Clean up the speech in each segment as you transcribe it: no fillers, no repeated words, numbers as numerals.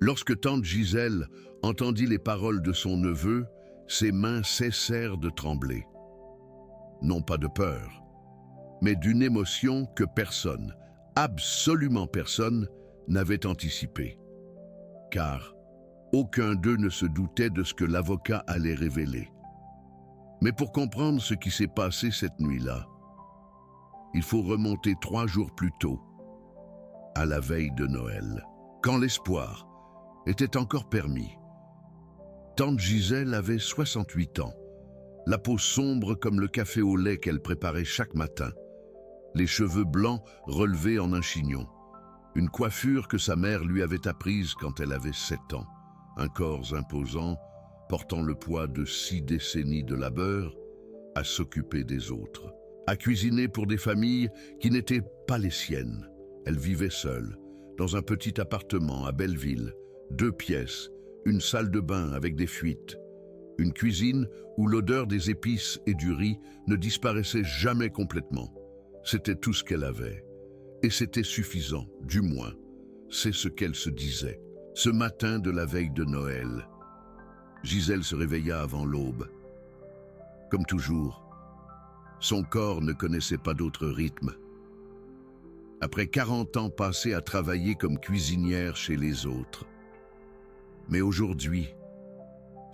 Lorsque tante Gisèle entendit les paroles de son neveu, ses mains cessèrent de trembler. Non pas de peur, mais d'une émotion que personne, absolument personne, n'avait anticipée. Car aucun d'eux ne se doutait de ce que l'avocat allait révéler. Mais pour comprendre ce qui s'est passé cette nuit-là, il faut remonter 3 jours plus tôt, à la veille de Noël, quand l'espoir était encore permis. Tante Gisèle avait 68 ans, la peau sombre comme le café au lait qu'elle préparait chaque matin, les cheveux blancs relevés en un chignon, une coiffure que sa mère lui avait apprise quand elle avait 7 ans, un corps imposant, portant le poids de 6 décennies de labeur, à s'occuper des autres, à cuisiner pour des familles qui n'étaient pas les siennes. Elle vivait seule, dans un petit appartement à Belleville, 2 pièces, une salle de bain avec des fuites, une cuisine où l'odeur des épices et du riz ne disparaissait jamais complètement. C'était tout ce qu'elle avait. Et c'était suffisant, du moins. C'est ce qu'elle se disait. Ce matin de la veille de Noël, Gisèle se réveilla avant l'aube. Comme toujours, son corps ne connaissait pas d'autre rythme. Après 40 ans passés à travailler comme cuisinière chez les autres. Mais aujourd'hui,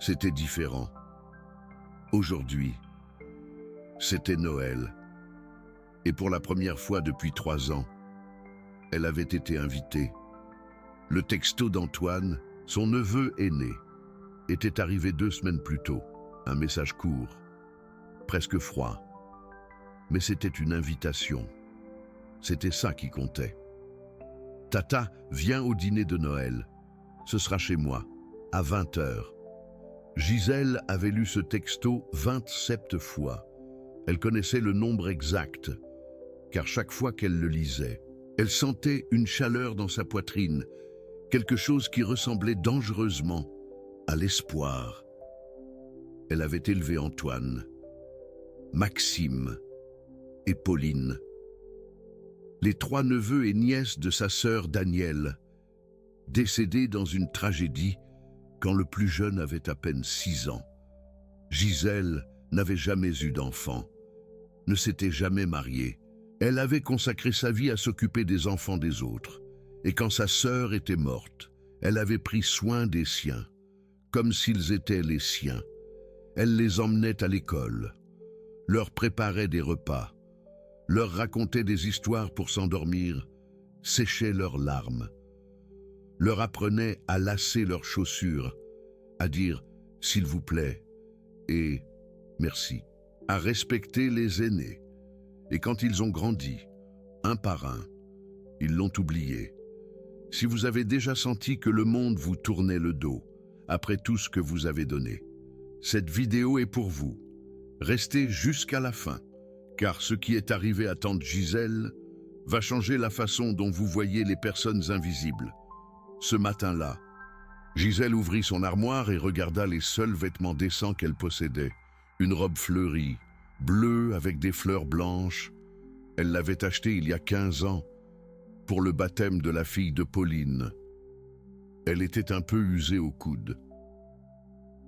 c'était différent. Aujourd'hui, c'était Noël. Et pour la première fois depuis 3 ans, elle avait été invitée. Le texto d'Antoine, son neveu aîné, était arrivé 2 semaines plus tôt. Un message court, presque froid. Mais c'était une invitation. C'était ça qui comptait. Tata, viens au dîner de Noël. Ce sera chez moi, à 20h. Gisèle avait lu ce texto 27 fois. Elle connaissait le nombre exact, car chaque fois qu'elle le lisait, elle sentait une chaleur dans sa poitrine, quelque chose qui ressemblait dangereusement à l'espoir. Elle avait élevé Antoine, Maxime et Pauline, les 3 neveux et nièces de sa sœur Danielle, décédés dans une tragédie quand le plus jeune avait à peine 6 ans. Gisèle n'avait jamais eu d'enfant, ne s'était jamais mariée. Elle avait consacré sa vie à s'occuper des enfants des autres. Et quand sa sœur était morte, elle avait pris soin des siens, comme s'ils étaient les siens. Elle les emmenait à l'école, leur préparait des repas, leur racontait des histoires pour s'endormir, séchait leurs larmes, leur apprenait à lasser leurs chaussures, à dire « s'il vous plaît » et « merci », à respecter les aînés. Et quand ils ont grandi, un par un, ils l'ont oublié. Si vous avez déjà senti que le monde vous tournait le dos, après tout ce que vous avez donné, cette vidéo est pour vous. Restez jusqu'à la fin, car ce qui est arrivé à tante Gisèle va changer la façon dont vous voyez les personnes invisibles. Ce matin-là, Gisèle ouvrit son armoire et regarda les seuls vêtements décents qu'elle possédait. Une robe fleurie, bleue avec des fleurs blanches. Elle l'avait achetée il y a 15 ans, pour le baptême de la fille de Pauline. Elle était un peu usée au coude.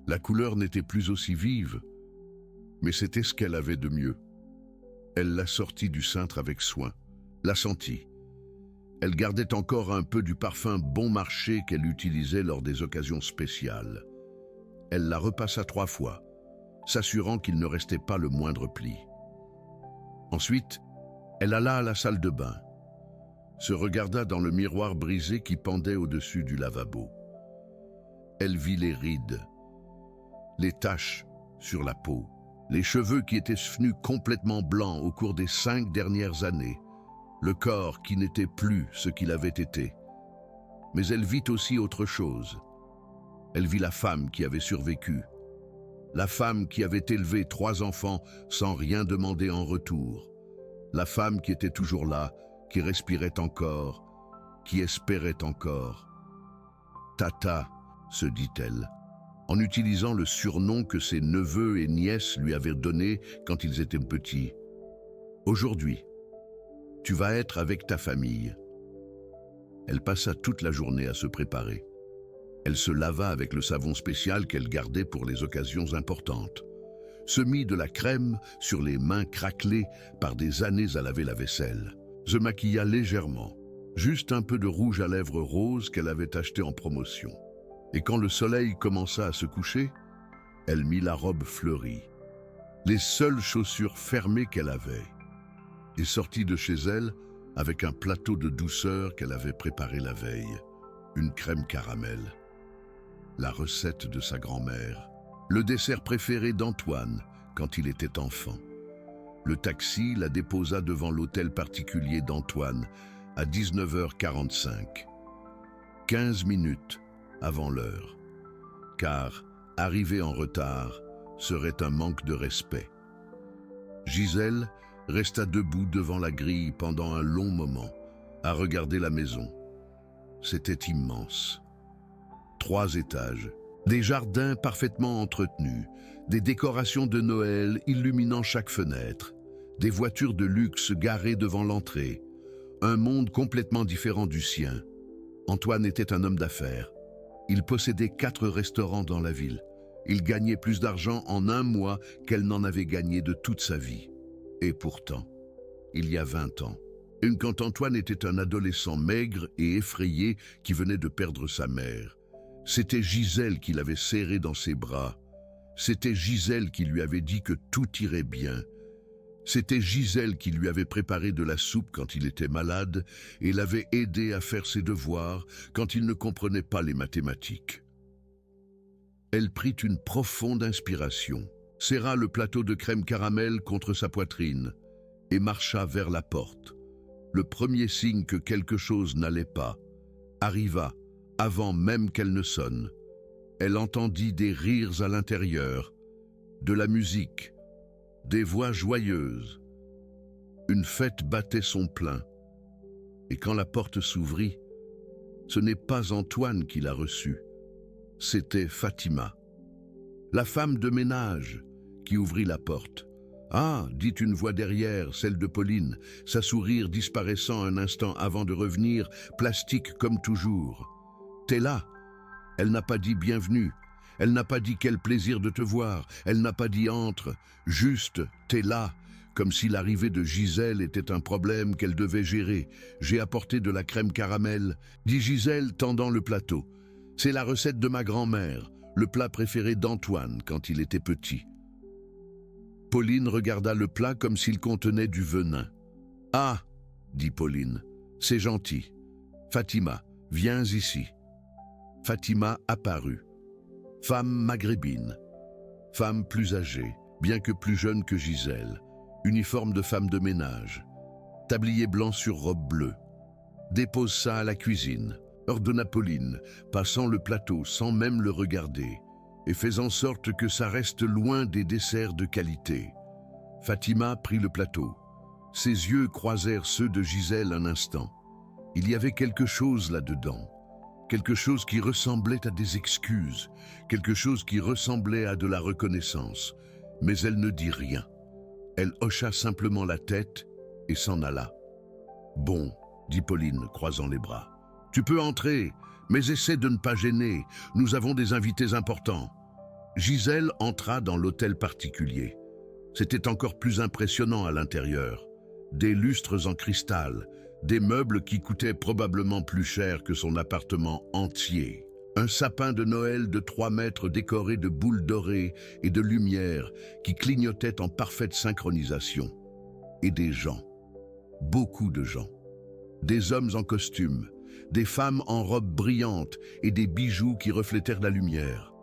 La couleur n'était plus aussi vive, mais c'était ce qu'elle avait de mieux. Elle la sortit du cintre avec soin, la sentit. Elle gardait encore un peu du parfum bon marché qu'elle utilisait lors des occasions spéciales. Elle la repassa 3 fois, s'assurant qu'il ne restait pas le moindre pli. Ensuite, elle alla à la salle de bain, se regarda dans le miroir brisé qui pendait au-dessus du lavabo. Elle vit les rides, les taches sur la peau, les cheveux qui étaient devenus complètement blancs au cours des 5 dernières années, le corps qui n'était plus ce qu'il avait été. Mais elle vit aussi autre chose. Elle vit la femme qui avait survécu, la femme qui avait élevé 3 enfants sans rien demander en retour, la femme qui était toujours là, qui respirait encore, qui espérait encore. Tata, se dit-elle, en utilisant le surnom que ses neveux et nièces lui avaient donné quand ils étaient petits. Aujourd'hui, tu vas être avec ta famille. Elle passa toute la journée à se préparer. Elle se lava avec le savon spécial qu'elle gardait pour les occasions importantes, se mit de la crème sur les mains craquelées par des années à laver la vaisselle, se maquilla légèrement, juste un peu de rouge à lèvres rose qu'elle avait acheté en promotion. Et quand le soleil commença à se coucher, elle mit la robe fleurie, les seules chaussures fermées qu'elle avait, et sortit de chez elle avec un plateau de douceur qu'elle avait préparé la veille, une crème caramel, la recette de sa grand-mère, le dessert préféré d'Antoine quand il était enfant. Le taxi la déposa devant l'hôtel particulier d'Antoine à 19h45, 15 minutes avant l'heure, car arriver en retard serait un manque de respect. Gisèle resta debout devant la grille pendant un long moment, à regarder la maison. C'était immense. 3 étages, des jardins parfaitement entretenus, des décorations de Noël illuminant chaque fenêtre, des voitures de luxe garées devant l'entrée, un monde complètement différent du sien. Antoine était un homme d'affaires. Il possédait 4 restaurants dans la ville. Il gagnait plus d'argent en un mois qu'elle n'en avait gagné de toute sa vie. Et pourtant, il y a 20 ans, quand Antoine était un adolescent maigre et effrayé qui venait de perdre sa mère, c'était Gisèle qui l'avait serré dans ses bras. C'était Gisèle qui lui avait dit que tout irait bien. C'était Gisèle qui lui avait préparé de la soupe quand il était malade et l'avait aidé à faire ses devoirs quand il ne comprenait pas les mathématiques. Elle prit une profonde inspiration, serra le plateau de crème caramel contre sa poitrine et marcha vers la porte. Le premier signe que quelque chose n'allait pas arriva avant même qu'elle ne sonne. Elle entendit des rires à l'intérieur, de la musique, des voix joyeuses. Une fête battait son plein. Et quand la porte s'ouvrit, ce n'est pas Antoine qui l'a reçue, c'était Fatima, la femme de ménage, qui ouvrit la porte. « Ah !» dit une voix derrière, celle de Pauline, sa sourire disparaissant un instant avant de revenir, plastique comme toujours. « T'es là !» Elle n'a pas dit « bienvenue », elle n'a pas dit « quel plaisir de te voir », elle n'a pas dit « entre », juste « t'es là », comme si l'arrivée de Gisèle était un problème qu'elle devait gérer. « J'ai apporté de la crème caramel », dit Gisèle tendant le plateau. « C'est la recette de ma grand-mère, le plat préféré d'Antoine quand il était petit. » Pauline regarda le plat comme s'il contenait du venin. « Ah !» dit Pauline, « c'est gentil. Fatima, viens ici. » Fatima apparut. Femme maghrébine, femme plus âgée, bien que plus jeune que Gisèle, uniforme de femme de ménage, tablier blanc sur robe bleue. Dépose ça à la cuisine, ordonna Pauline, passant le plateau sans même le regarder, et fais en sorte que ça reste loin des desserts de qualité. Fatima prit le plateau. Ses yeux croisèrent ceux de Gisèle un instant. Il y avait quelque chose là-dedans. Quelque chose qui ressemblait à des excuses, quelque chose qui ressemblait à de la reconnaissance. Mais elle ne dit rien. Elle hocha simplement la tête et s'en alla. « Bon, » dit Pauline, croisant les bras. « Tu peux entrer, mais essaie de ne pas gêner. Nous avons des invités importants. » Gisèle entra dans l'hôtel particulier. C'était encore plus impressionnant à l'intérieur. Des lustres en cristal, des meubles qui coûtaient probablement plus cher que son appartement entier. Un sapin de Noël de 3 mètres décoré de boules dorées et de lumière qui clignotaient en parfaite synchronisation. Et des gens, beaucoup de gens. Des hommes en costume, des femmes en robes brillantes et des bijoux qui reflétèrent la lumière.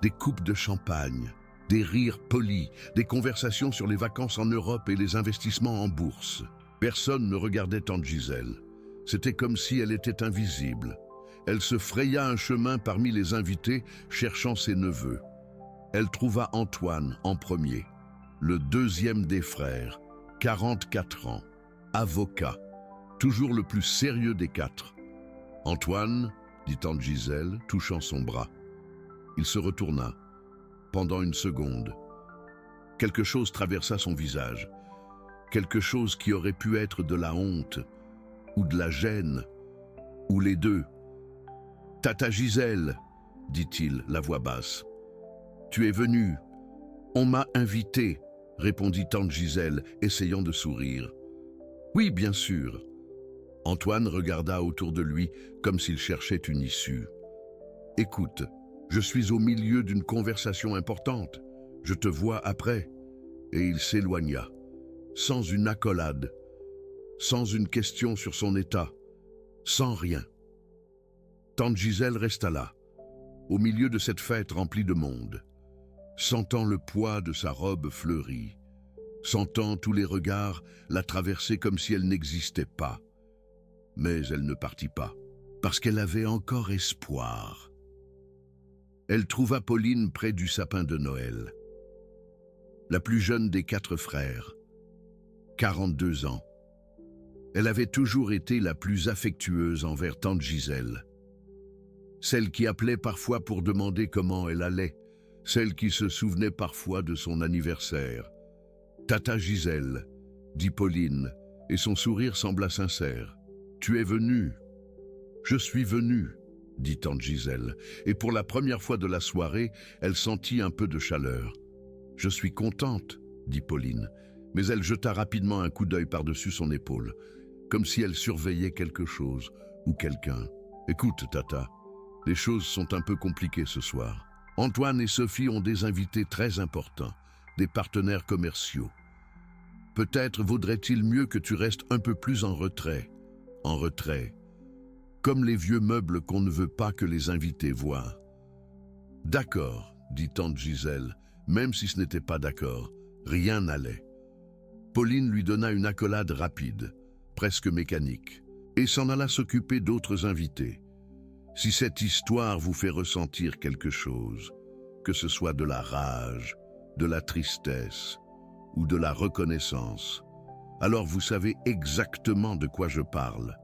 Des coupes de champagne, des rires polis, des conversations sur les vacances en Europe et les investissements en bourse. Personne ne regardait tante Gisèle. C'était comme si elle était invisible. Elle se fraya un chemin parmi les invités, cherchant ses neveux. Elle trouva Antoine en premier, le deuxième des frères, 44 ans, avocat, toujours le plus sérieux des 4. « Antoine » dit tante Gisèle, touchant son bras. Il se retourna. Pendant une seconde, quelque chose traversa son visage. Quelque chose qui aurait pu être de la honte, ou de la gêne, ou les deux. « Tata Gisèle » dit-il, la voix basse. « Tu es venu. On m'a invité, répondit tante Gisèle, essayant de sourire. Oui, bien sûr. Antoine regarda autour de lui comme s'il cherchait une issue. Écoute, je suis au milieu d'une conversation importante. Je te vois après. Et il s'éloigna, sans une accolade, sans une question sur son état, sans rien. Tante Gisèle resta là, au milieu de cette fête remplie de monde, sentant le poids de sa robe fleurie, sentant tous les regards la traverser comme si elle n'existait pas. Mais elle ne partit pas, parce qu'elle avait encore espoir. Elle trouva Pauline près du sapin de Noël, la plus jeune des 4 frères, 42 ans. Elle avait toujours été la plus affectueuse envers tante Gisèle. Celle qui appelait parfois pour demander comment elle allait, celle qui se souvenait parfois de son anniversaire. « Tata Gisèle », dit Pauline, et son sourire sembla sincère. « Tu es venue ?»« Je suis venue », dit tante Gisèle, et pour la première fois de la soirée, elle sentit un peu de chaleur. « Je suis contente », dit Pauline, mais elle jeta rapidement un coup d'œil par-dessus son épaule, comme si elle surveillait quelque chose ou quelqu'un. « Écoute, Tata, les choses sont un peu compliquées ce soir. Antoine et Sophie ont des invités très importants, des partenaires commerciaux. Peut-être vaudrait-il mieux que tu restes un peu plus en retrait, comme les vieux meubles qu'on ne veut pas que les invités voient. »« D'accord, » dit tante Gisèle, même si ce n'était pas d'accord, rien n'allait. Pauline lui donna une accolade rapide, presque mécanique, et s'en alla s'occuper d'autres invités. Si cette histoire vous fait ressentir quelque chose, que ce soit de la rage, de la tristesse ou de la reconnaissance, alors vous savez exactement de quoi je parle.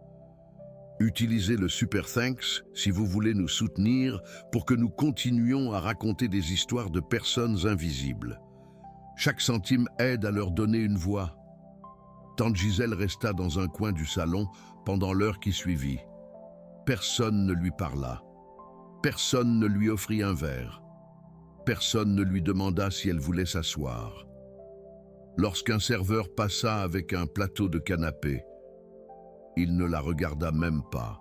Utilisez le Super Thanks si vous voulez nous soutenir pour que nous continuions à raconter des histoires de personnes invisibles. Chaque centime aide à leur donner une voix. Tante Gisèle resta dans un coin du salon pendant l'heure qui suivit. Personne ne lui parla. Personne ne lui offrit un verre. Personne ne lui demanda si elle voulait s'asseoir. Lorsqu'un serveur passa avec un plateau de canapé, il ne la regarda même pas.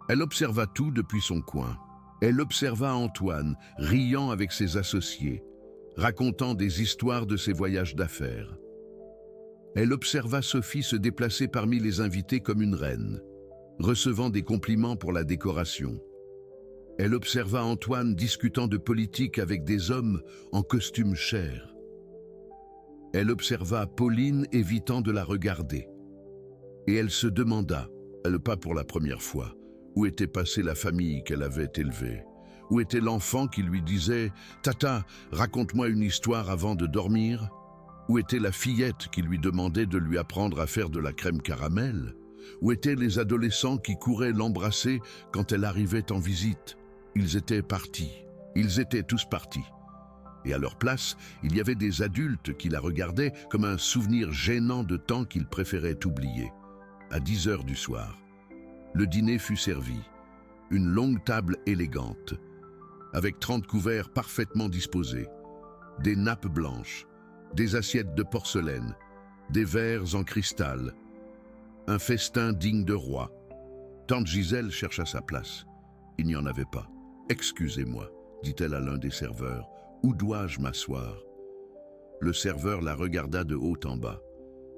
Elle observa tout depuis son coin. Elle observa Antoine, riant avec ses associés, racontant des histoires de ses voyages d'affaires. Elle observa Sophie se déplacer parmi les invités comme une reine, recevant des compliments pour la décoration. Elle observa Antoine discutant de politique avec des hommes en costume cher. Elle observa Pauline évitant de la regarder. Et elle se demanda, pas pour la première fois, où était passée la famille qu'elle avait élevée. Où était l'enfant qui lui disait « Tata, raconte-moi une histoire avant de dormir ?» Où était la fillette qui lui demandait de lui apprendre à faire de la crème caramel? Où étaient les adolescents qui couraient l'embrasser quand elle arrivait en visite? Ils étaient partis. Ils étaient tous partis. Et à leur place, il y avait des adultes qui la regardaient comme un souvenir gênant de temps qu'ils préféraient oublier. À 10 heures du soir, le dîner fut servi. Une longue table élégante, avec 30 couverts parfaitement disposés, des nappes blanches, des assiettes de porcelaine, des verres en cristal, un festin digne de roi. Tante Gisèle chercha sa place. Il n'y en avait pas. « Excusez-moi, » dit-elle à l'un des serveurs, « où dois-je m'asseoir ?» Le serveur la regarda de haut en bas.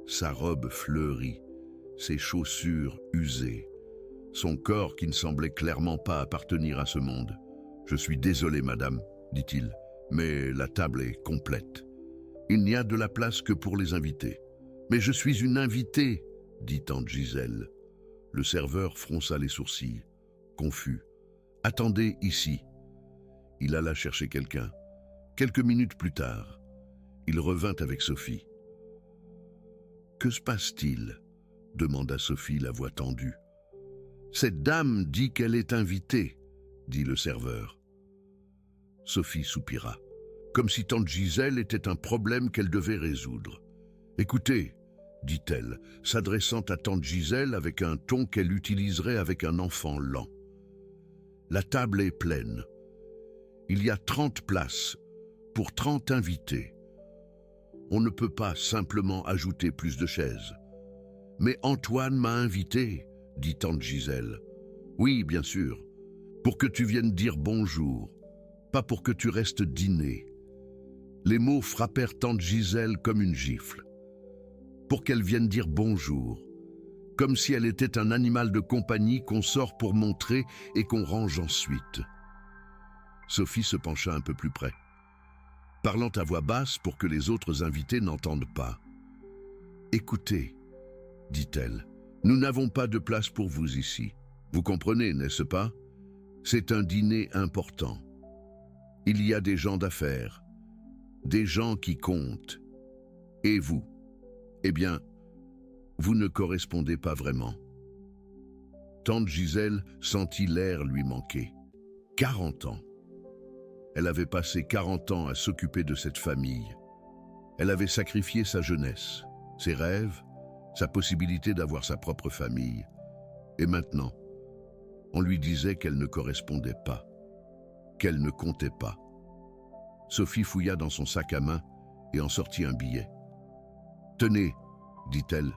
Sa robe fleurie, ses chaussures usées, son corps qui ne semblait clairement pas appartenir à ce monde. « Je suis désolé, madame, » dit-il, « mais la table est complète. Il n'y a de la place que pour les invités. »« Mais je suis une invitée, » dit tante Gisèle. Le serveur fronça les sourcils, confus. « Attendez ici. » Il alla chercher quelqu'un. Quelques minutes plus tard, il revint avec Sophie. « Que se passe-t-il » demanda Sophie, la voix tendue. « Cette dame dit qu'elle est invitée, » dit le serveur. Sophie soupira, comme si tante Gisèle était un problème qu'elle devait résoudre. « Écoutez, » dit-elle, s'adressant à tante Gisèle avec un ton qu'elle utiliserait avec un enfant lent. La table est pleine. Il y a 30 places pour 30 invités. On ne peut pas simplement ajouter plus de chaises. Mais Antoine m'a invité, dit tante Gisèle. Oui, bien sûr, pour que tu viennes dire bonjour, pas pour que tu restes dîner. Les mots frappèrent tante Gisèle comme une gifle. Pour qu'elle vienne dire bonjour, comme si elle était un animal de compagnie qu'on sort pour montrer et qu'on range ensuite. Sophie se pencha un peu plus près, parlant à voix basse pour que les autres invités n'entendent pas. « Écoutez, dit-elle, nous n'avons pas de place pour vous ici. Vous comprenez, n'est-ce pas? C'est un dîner important. Il y a des gens d'affaires, des gens qui comptent. Et vous, eh bien, vous ne correspondez pas vraiment. » Tante Gisèle sentit l'air lui manquer. 40 ans. Elle avait passé 40 ans à s'occuper de cette famille. Elle avait sacrifié sa jeunesse, ses rêves, sa possibilité d'avoir sa propre famille. Et maintenant, on lui disait qu'elle ne correspondait pas, qu'elle ne comptait pas. Sophie fouilla dans son sac à main et en sortit un billet. « Tenez, dit-elle,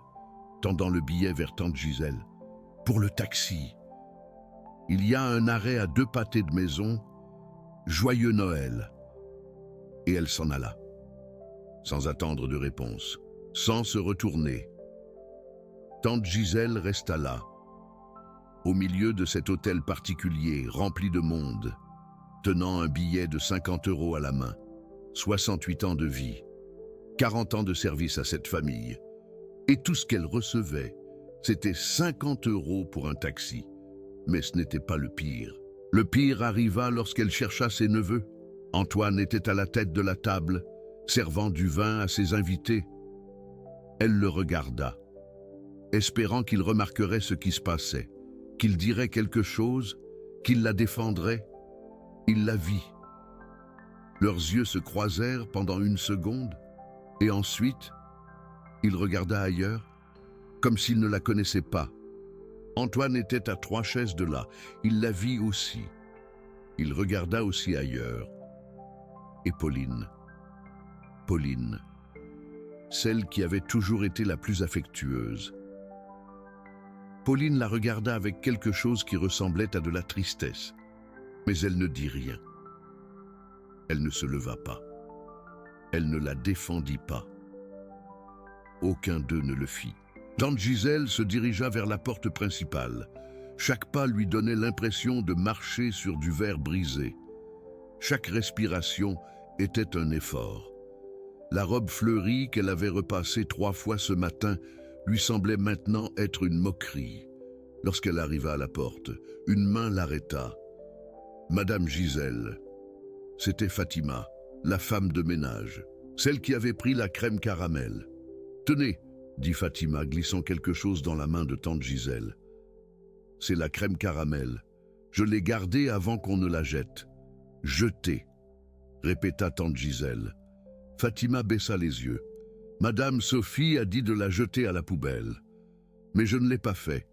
tendant le billet vers tante Gisèle, pour le taxi. Il y a un arrêt à 2 pâtés de maison. Joyeux Noël. » Et elle s'en alla, sans attendre de réponse, sans se retourner. Tante Gisèle resta là, au milieu de cet hôtel particulier rempli de monde, tenant un billet de 50 € à la main, 68 ans de vie, 40 ans de service à cette famille. Et tout ce qu'elle recevait, c'était 50 € pour un taxi. Mais ce n'était pas le pire. Le pire arriva lorsqu'elle chercha ses neveux. Antoine était à la tête de la table, servant du vin à ses invités. Elle le regarda, espérant qu'il remarquerait ce qui se passait, qu'il dirait quelque chose, qu'il la défendrait. Il la vit. Leurs yeux se croisèrent pendant une seconde, et ensuite, il regarda ailleurs, comme s'il ne la connaissait pas. Antoine était à 3 chaises de là. Il la vit aussi. Il regarda aussi ailleurs. Et Pauline, celle qui avait toujours été la plus affectueuse. Pauline la regarda avec quelque chose qui ressemblait à de la tristesse, mais elle ne dit rien. Elle ne se leva pas. Elle ne la défendit pas. Aucun d'eux ne le fit. Tante Gisèle se dirigea vers la porte principale. Chaque pas lui donnait l'impression de marcher sur du verre brisé. Chaque respiration était un effort. La robe fleurie qu'elle avait repassée 3 fois ce matin lui semblait maintenant être une moquerie. Lorsqu'elle arriva à la porte, une main l'arrêta. Madame Gisèle. C'était Fatima, la femme de ménage, celle qui avait pris la crème caramel. « Tenez, » dit Fatima, glissant quelque chose dans la main de tante Gisèle. « C'est la crème caramel. Je l'ai gardée avant qu'on ne la jette. »« Jetée » répéta tante Gisèle. Fatima baissa les yeux. « Madame Sophie a dit de la jeter à la poubelle. Mais je ne l'ai pas fait.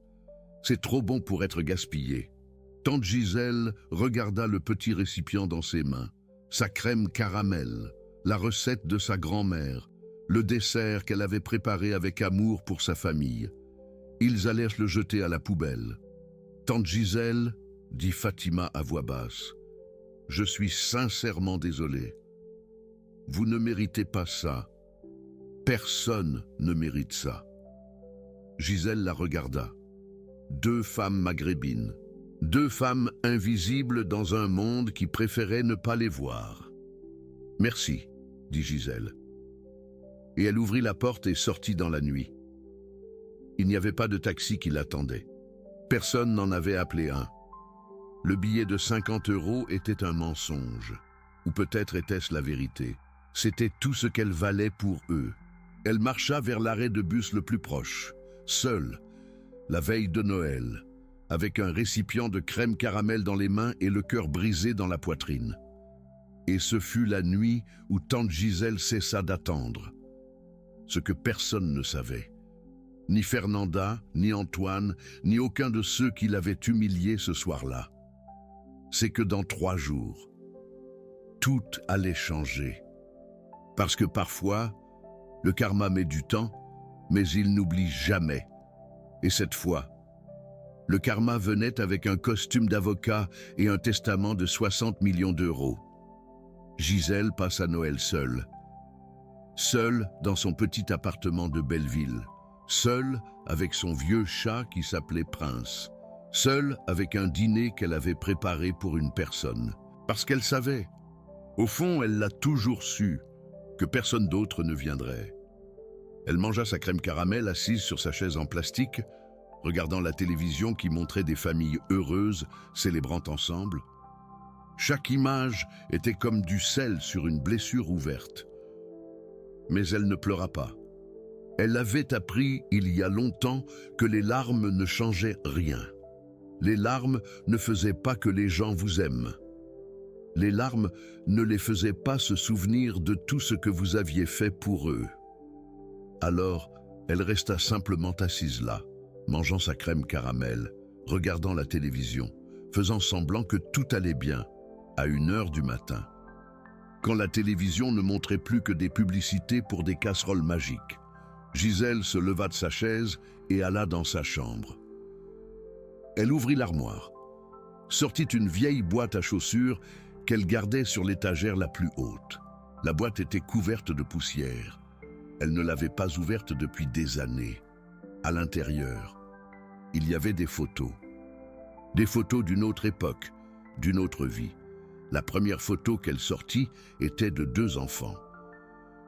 C'est trop bon pour être gaspillé. » Tante Gisèle regarda le petit récipient dans ses mains. Sa crème caramel, la recette de sa grand-mère, le dessert qu'elle avait préparé avec amour pour sa famille. Ils allèrent le jeter à la poubelle. « Tante Gisèle, » dit Fatima à voix basse, « je suis sincèrement désolée. Vous ne méritez pas ça. Personne ne mérite ça. » Gisèle la regarda. 2 femmes maghrébines, 2 femmes invisibles dans un monde qui préférait ne pas les voir. « Merci, » dit Gisèle. Et elle ouvrit la porte et sortit dans la nuit. Il n'y avait pas de taxi qui l'attendait. Personne n'en avait appelé un. Le billet de 50 € était un mensonge. Ou peut-être était-ce la vérité. C'était tout ce qu'elle valait pour eux. Elle marcha vers l'arrêt de bus le plus proche, seule, la veille de Noël, avec un récipient de crème caramel dans les mains et le cœur brisé dans la poitrine. Et ce fut la nuit où tante Gisèle cessa d'attendre. Ce que personne ne savait. Ni Fernanda, ni Antoine, ni aucun de ceux qui l'avaient humiliée ce soir-là. c'est que dans 3 jours, tout allait changer. Parce que parfois, le karma met du temps, mais il n'oublie jamais. Et cette fois, le karma venait avec un costume d'avocat et un testament de 60 millions d'euros. Gisèle passe à Noël seule. Seule dans son petit appartement de Belleville. Seule avec son vieux chat qui s'appelait Prince. Seule avec un dîner qu'elle avait préparé pour une personne. Parce qu'elle savait, au fond elle l'a toujours su, que personne d'autre ne viendrait. Elle mangea sa crème caramel assise sur sa chaise en plastique, regardant la télévision qui montrait des familles heureuses célébrant ensemble. Chaque image était comme du sel sur une blessure ouverte. Mais elle ne pleura pas. Elle avait appris il y a longtemps que les larmes ne changeaient rien. Les larmes ne faisaient pas que les gens vous aiment. Les larmes ne les faisaient pas se souvenir de tout ce que vous aviez fait pour eux. Alors, elle resta simplement assise là, mangeant sa crème caramel, regardant la télévision, faisant semblant que tout allait bien, à 1h du matin. Quand la télévision ne montrait plus que des publicités pour des casseroles magiques, Gisèle se leva de sa chaise et alla dans sa chambre. Elle ouvrit l'armoire, sortit une vieille boîte à chaussures qu'elle gardait sur l'étagère la plus haute. La boîte était couverte de poussière. Elle ne l'avait pas ouverte depuis des années. À l'intérieur, il y avait des photos. Des photos d'une autre époque, d'une autre vie. La première photo qu'elle sortit était de 2 enfants.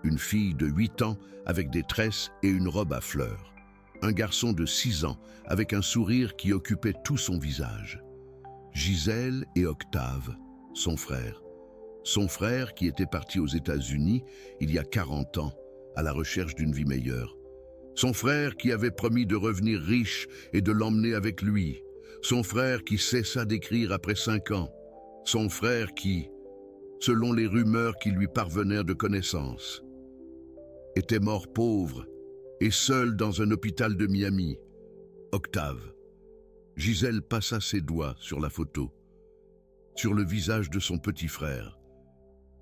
Une fille de 8 ans avec des tresses et une robe à fleurs. Un garçon de 6 ans avec un sourire qui occupait tout son visage. Gisèle et Octave, son frère. Son frère qui était parti aux États-Unis il y a 40 ans à la recherche d'une vie meilleure. Son frère qui avait promis de revenir riche et de l'emmener avec lui. Son frère qui cessa d'écrire après 5 ans. Son frère qui, selon les rumeurs qui lui parvenaient de connaissance, était mort pauvre et seul dans un hôpital de Miami. Octave. Gisèle passa ses doigts sur la photo, sur le visage de son petit frère.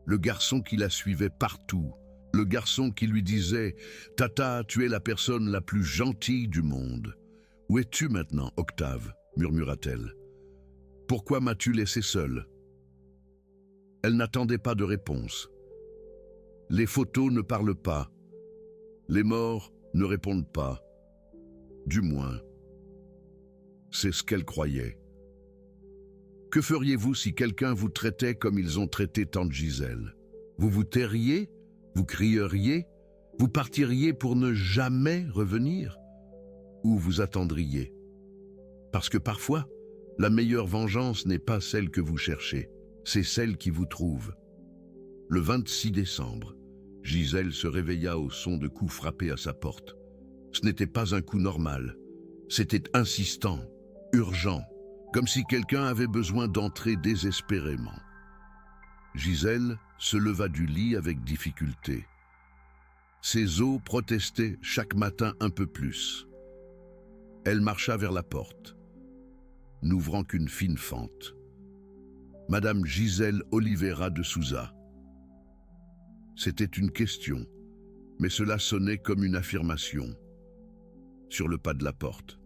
Le garçon qui la suivait partout, le garçon qui lui disait « Tata, tu es la personne la plus gentille du monde. Où es-tu maintenant, Octave ?» murmura-t-elle. « Pourquoi m'as-tu laissé seule ?» Elle n'attendait pas de réponse. Les photos ne parlent pas. Les morts ne répondent pas. Du moins, c'est ce qu'elle croyait. Que feriez-vous si quelqu'un vous traitait comme ils ont traité tante Gisèle? Vous vous tairiez? Vous crieriez? Vous partiriez pour ne jamais revenir? Ou vous attendriez? Parce que parfois, la meilleure vengeance n'est pas celle que vous cherchez, c'est celle qui vous trouve. Le 26 décembre, Gisèle se réveilla au son de coups frappés à sa porte. Ce n'était pas un coup normal, c'était insistant, urgent, comme si quelqu'un avait besoin d'entrer désespérément. Gisèle se leva du lit avec difficulté. Ses os protestaient chaque matin un peu plus. Elle marcha vers la porte, n'ouvrant qu'une fine fente. Madame Gisèle Oliveira de Souza. C'était une question, mais cela sonnait comme une affirmation. Sur le pas de la porte,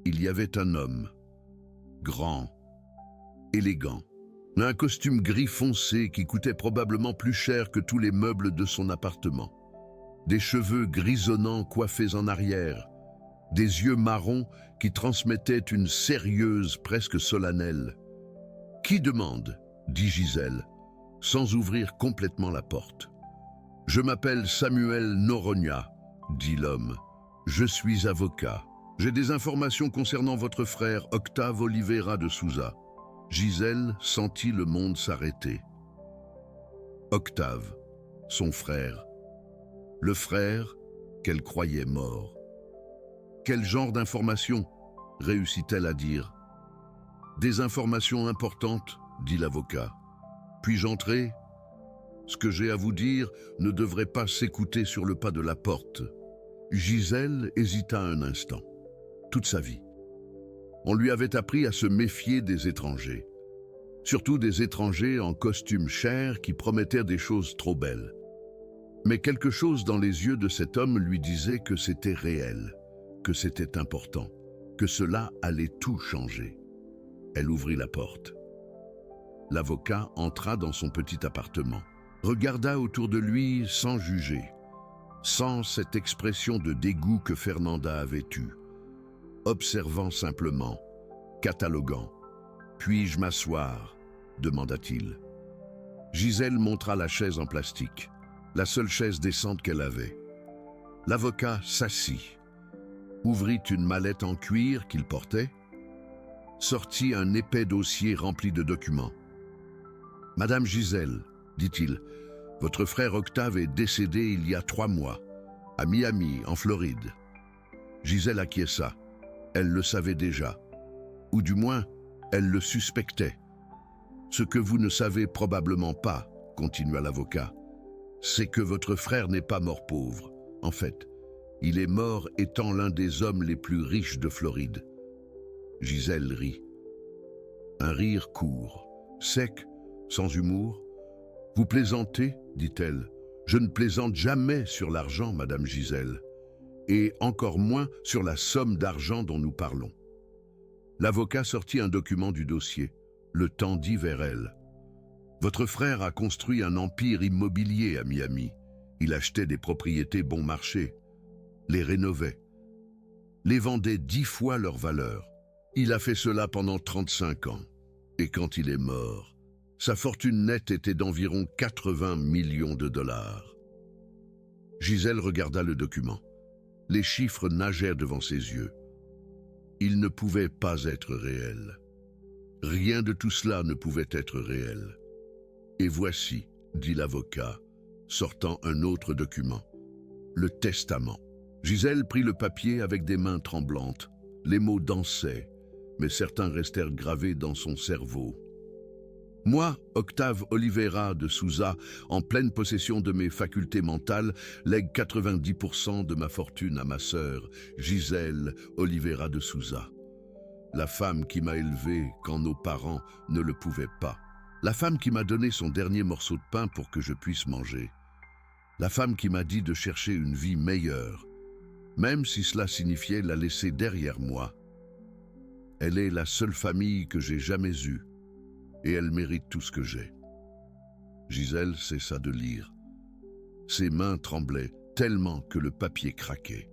il y avait un homme, grand, élégant, un costume gris foncé qui coûtait probablement plus cher que tous les meubles de son appartement. Des cheveux grisonnants coiffés en arrière, des yeux marrons qui transmettaient une sérieuse presque solennelle. « Qui demande ?» dit Gisèle, sans ouvrir complètement la porte. « Je m'appelle Samuel Noronha, » dit l'homme. « Je suis avocat. J'ai des informations concernant votre frère Octave Oliveira de Souza. » Gisèle sentit le monde s'arrêter. Octave, son frère. Le frère qu'elle croyait mort. Quel genre d'informations réussit-elle à dire? Des informations importantes, dit l'avocat. Puis-je entrer? Ce que j'ai à vous dire ne devrait pas s'écouter sur le pas de la porte. Gisèle hésita un instant. Toute sa vie, on lui avait appris à se méfier des étrangers. surtout des étrangers en costume cher qui promettaient des choses trop belles. Mais quelque chose dans les yeux de cet homme lui disait que c'était réel, que c'était important, que cela allait tout changer. Elle ouvrit la porte. L'avocat entra dans son petit appartement, regarda autour de lui sans juger, sans cette expression de dégoût que Fernanda avait eue, observant simplement, cataloguant. « Puis-je m'asseoir » demanda-t-il. Gisèle montra la chaise en plastique, la seule chaise décente qu'elle avait. L'avocat s'assit, ouvrit une mallette en cuir qu'il portait, sortit un épais dossier rempli de documents. « Madame Gisèle, dit-il, votre frère Octave est décédé il y a 3 mois, à Miami, en Floride. » Gisèle acquiesça. Elle le savait déjà, ou du moins, elle le suspectait. « Ce que vous ne savez probablement pas, continua l'avocat, c'est que votre frère n'est pas mort pauvre. En fait, il est mort étant l'un des hommes les plus riches de Floride. » Gisèle rit. Un rire court, sec, sans humour. « Vous plaisantez » dit-elle. « Je ne plaisante jamais sur l'argent, Madame Gisèle, et encore moins sur la somme d'argent dont nous parlons. » L'avocat sortit un document du dossier, le tendit vers elle. « Votre frère a construit un empire immobilier à Miami. Il achetait des propriétés bon marché, les rénovait, les vendait 10 fois leur valeur. Il a fait cela pendant 35 ans. Et quand il est mort, sa fortune nette était d'environ 80 millions de dollars. » Gisèle regarda le document. Les chiffres nagèrent devant ses yeux. Il ne pouvait pas être réel. Rien de tout cela ne pouvait être réel. « Et voici, » dit l'avocat, sortant un autre document, « le testament. » Gisèle prit le papier avec des mains tremblantes. Les mots dansaient, mais certains restèrent gravés dans son cerveau. « Moi, Octave Oliveira de Souza, en pleine possession de mes facultés mentales, lègue 90% de ma fortune à ma sœur, Gisèle Oliveira de Souza. La femme qui m'a élevé quand nos parents ne le pouvaient pas. La femme qui m'a donné son dernier morceau de pain pour que je puisse manger. La femme qui m'a dit de chercher une vie meilleure, même si cela signifiait la laisser derrière moi. Elle est la seule famille que j'ai jamais eue, et elle mérite tout ce que j'ai. » Gisèle cessa de lire. Ses mains tremblaient tellement que le papier craquait.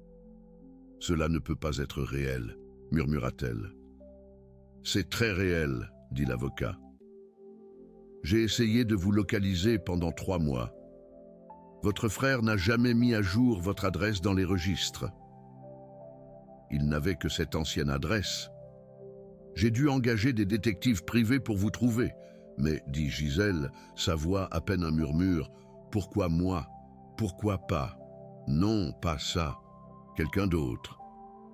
« Cela ne peut pas être réel, » murmura-t-elle. « C'est très réel, » dit l'avocat. « J'ai essayé de vous localiser pendant 3 mois. Votre frère n'a jamais mis à jour votre adresse dans les registres. Il n'avait que cette ancienne adresse. J'ai dû engager des détectives privés pour vous trouver. Mais, dit Gisèle, sa voix à peine un murmure, pourquoi moi? Pourquoi pas? Non, pas ça. Quelqu'un d'autre. »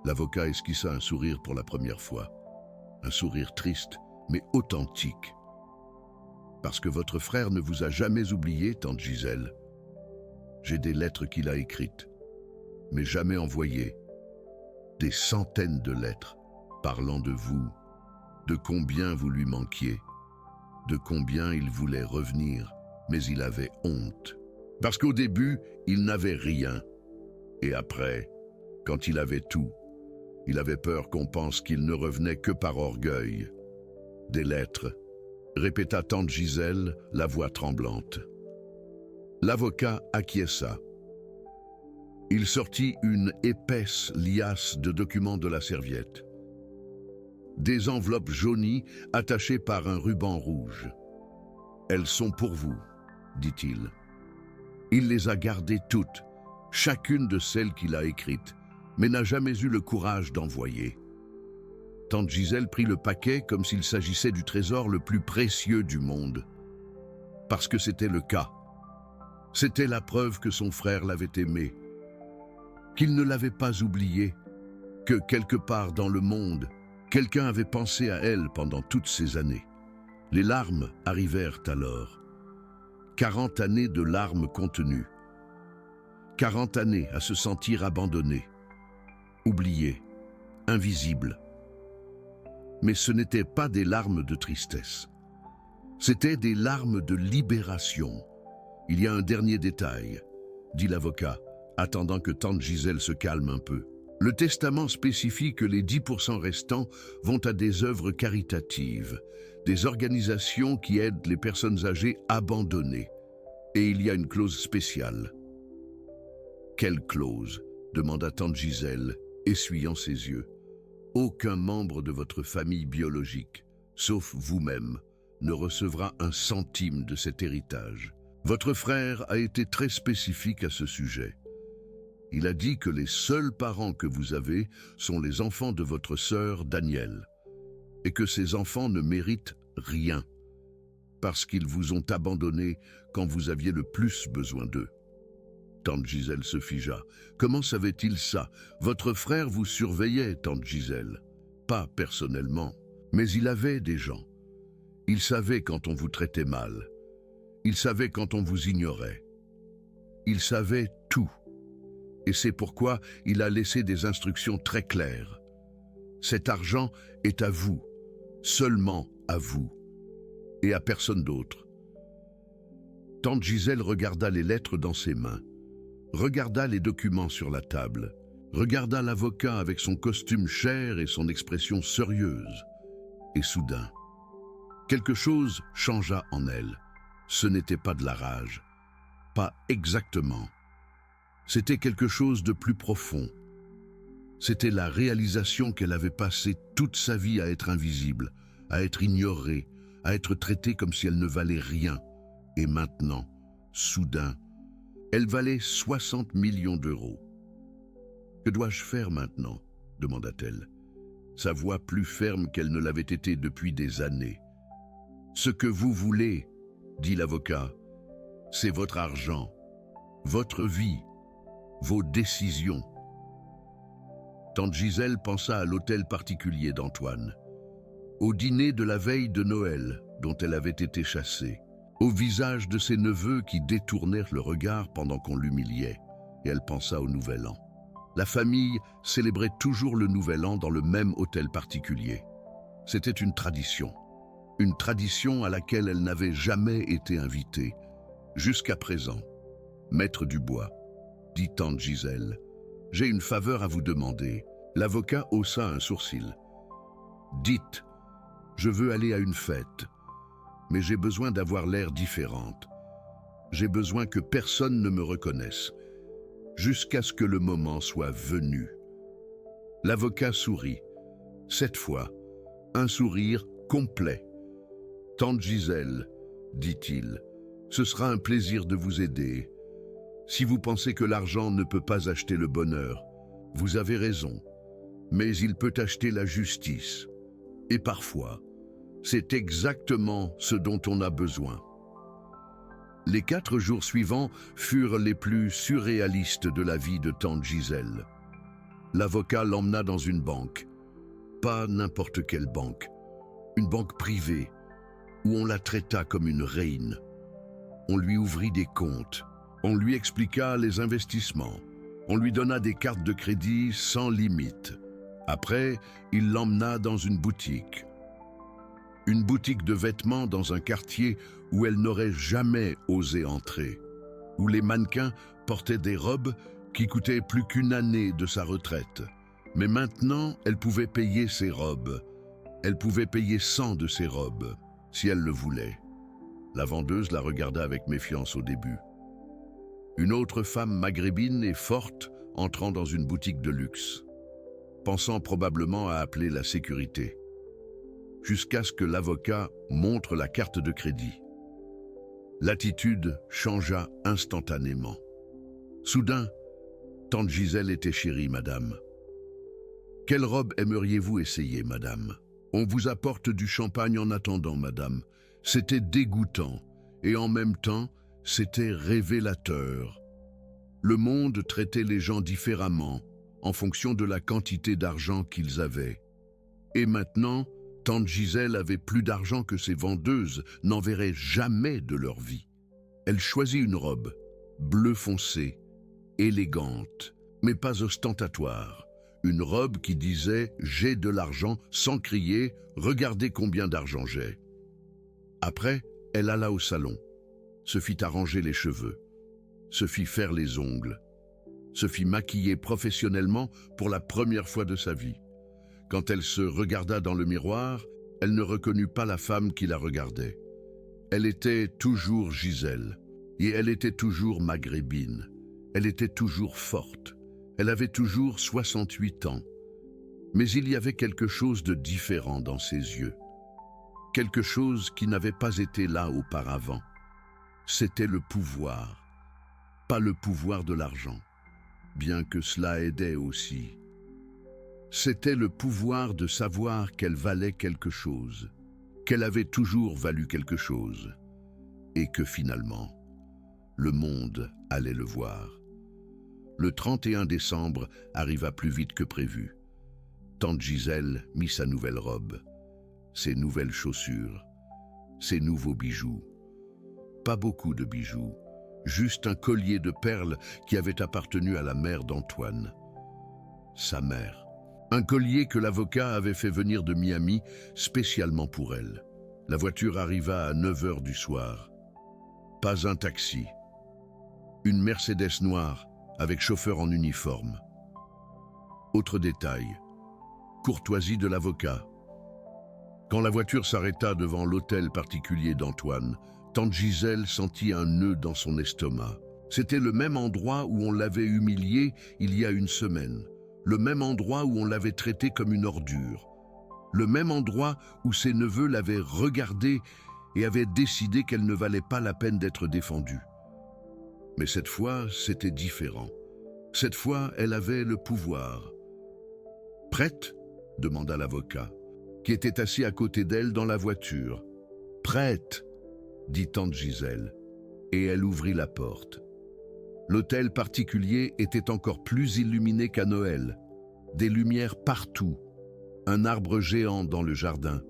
L'avocat esquissa un sourire pour la première fois. Un sourire triste, mais authentique. « Parce que votre frère ne vous a jamais oublié, tante Gisèle. J'ai des lettres qu'il a écrites, mais jamais envoyées. Des centaines de lettres, parlant de vous, de combien vous lui manquiez, de combien il voulait revenir, mais il avait honte. Parce qu'au début, il n'avait rien. Et après, quand il avait tout, il avait peur qu'on pense qu'il ne revenait que par orgueil. Des lettres, » répéta tante Gisèle, la voix tremblante. L'avocat acquiesça. Il sortit une épaisse liasse de documents de la serviette. Des enveloppes jaunies attachées par un ruban rouge. « Elles sont pour vous, » dit-il. Il les a gardées toutes, chacune de celles qu'il a écrites, mais n'a jamais eu le courage d'envoyer. Tante Gisèle prit le paquet comme s'il s'agissait du trésor le plus précieux du monde. Parce que c'était le cas. C'était la preuve que son frère l'avait aimée, qu'il ne l'avait pas oubliée, que quelque part dans le monde, quelqu'un avait pensé à elle pendant toutes ces années. Les larmes arrivèrent alors. 40 années de larmes contenues. 40 années à se sentir abandonné, oublié, invisible. Mais ce n'étaient pas des larmes de tristesse. C'étaient des larmes de libération. Il y a un dernier détail, dit l'avocat, attendant que tante Gisèle se calme un peu. Le testament spécifie que les 10% restants vont à des œuvres caritatives, des organisations qui aident les personnes âgées abandonnées. Et il y a une clause spéciale. Quelle clause? Demanda tante Gisèle, essuyant ses yeux. Aucun membre de votre famille biologique, sauf vous-même, ne recevra un centime de cet héritage. Votre frère a été très spécifique à ce sujet. Il a dit que les seuls parents que vous avez sont les enfants de votre sœur Danielle, et que ces enfants ne méritent rien, parce qu'ils vous ont abandonné quand vous aviez le plus besoin d'eux. Tante Gisèle se figea. Comment savait-il ça? Votre frère vous surveillait, tante Gisèle. Pas personnellement, mais il avait des gens. Il savait quand on vous traitait mal. Il savait quand on vous ignorait. Il savait tout. Et c'est pourquoi il a laissé des instructions très claires. Cet argent est à vous, seulement à vous, et à personne d'autre. Tante Gisèle regarda les lettres dans ses mains, regarda les documents sur la table, regarda l'avocat avec son costume cher et son expression sérieuse. Et soudain, quelque chose changea en elle. Ce n'était pas de la rage, pas exactement. C'était quelque chose de plus profond. C'était la réalisation qu'elle avait passé toute sa vie à être invisible, à être ignorée, à être traitée comme si elle ne valait rien. Et maintenant, soudain, elle valait 60 millions d'euros. « Que dois-je faire maintenant ?» demanda-t-elle, sa voix plus ferme qu'elle ne l'avait été depuis des années. « Ce que vous voulez, dit l'avocat, c'est votre argent, votre vie, vos décisions. » Tante Gisèle pensa à l'hôtel particulier d'Antoine, au dîner de la veille de Noël dont elle avait été chassée, au visage de ses neveux qui détournèrent le regard pendant qu'on l'humiliait, et elle pensa au Nouvel An. La famille célébrait toujours le Nouvel An dans le même hôtel particulier. C'était une tradition à laquelle elle n'avait jamais été invitée, jusqu'à présent. « Maître Dubois, dit tante Gisèle, j'ai une faveur à vous demander. » L'avocat haussa un sourcil. « Dites, je veux aller à une fête, mais j'ai besoin d'avoir l'air différente. J'ai besoin que personne ne me reconnaisse, jusqu'à ce que le moment soit venu. » L'avocat sourit. Cette fois, un sourire complet. « Tante Gisèle, dit-il, ce sera un plaisir de vous aider. Si vous pensez que l'argent ne peut pas acheter le bonheur, vous avez raison, mais il peut acheter la justice. Et parfois, c'est exactement ce dont on a besoin. » Les 4 jours suivants furent les plus surréalistes de la vie de tante Gisèle. L'avocat l'emmena dans une banque. Pas n'importe quelle banque. Une banque privée, où on la traita comme une reine. On lui ouvrit des comptes. On lui expliqua les investissements. On lui donna des cartes de crédit sans limite. Après, il l'emmena dans une boutique. Une boutique de vêtements dans un quartier où elle n'aurait jamais osé entrer, où les mannequins portaient des robes qui coûtaient plus qu'une année de sa retraite. Mais maintenant, elle pouvait payer ses robes. Elle pouvait payer 100 de ses robes, si elle le voulait. La vendeuse la regarda avec méfiance au début. Une autre femme maghrébine et forte entrant dans une boutique de luxe, pensant probablement à appeler la sécurité, jusqu'à ce que l'avocat montre la carte de crédit. L'attitude changea instantanément. Soudain, tante Gisèle était chérie, madame. « Quelle robe aimeriez-vous essayer, madame ? On vous apporte du champagne en attendant, madame. » C'était dégoûtant et en même temps, c'était révélateur. Le monde traitait les gens différemment en fonction de la quantité d'argent qu'ils avaient. Et maintenant, tante Gisèle avait plus d'argent que ses vendeuses n'enverraient jamais de leur vie. Elle choisit une robe, bleu foncé, élégante, mais pas ostentatoire. Une robe qui disait « j'ai de l'argent » sans crier « regardez combien d'argent j'ai ». Après, elle alla au salon, se fit arranger les cheveux, se fit faire les ongles, se fit maquiller professionnellement pour la première fois de sa vie. Quand elle se regarda dans le miroir, elle ne reconnut pas la femme qui la regardait. Elle était toujours Gisèle, et elle était toujours maghrébine. Elle était toujours forte. Elle avait toujours 68 ans. Mais il y avait quelque chose de différent dans ses yeux. Quelque chose qui n'avait pas été là auparavant. C'était le pouvoir. Pas le pouvoir de l'argent, bien que cela aidait aussi. C'était le pouvoir de savoir qu'elle valait quelque chose, qu'elle avait toujours valu quelque chose, et que finalement, le monde allait le voir. Le 31 décembre arriva plus vite que prévu. Tante Gisèle mit sa nouvelle robe, ses nouvelles chaussures, ses nouveaux bijoux. Pas beaucoup de bijoux, juste un collier de perles qui avait appartenu à la mère d'Antoine, sa mère. Un collier que l'avocat avait fait venir de Miami spécialement pour elle. La voiture arriva à 9 heures du soir. Pas un taxi. Une Mercedes noire avec chauffeur en uniforme. Autre détail, courtoisie de l'avocat. Quand la voiture s'arrêta devant l'hôtel particulier d'Antoine, tante Gisèle sentit un nœud dans son estomac. C'était le même endroit où on l'avait humiliée il y a une semaine. Le même endroit où on l'avait traitée comme une ordure. Le même endroit où ses neveux l'avaient regardée et avaient décidé qu'elle ne valait pas la peine d'être défendue. Mais cette fois, c'était différent. Cette fois, elle avait le pouvoir. « Prête ?» demanda l'avocat, qui était assis à côté d'elle dans la voiture. « Prête ?» dit tante Gisèle, et elle ouvrit la porte. L'hôtel particulier était encore plus illuminé qu'à Noël. Des lumières partout, un arbre géant dans le jardin,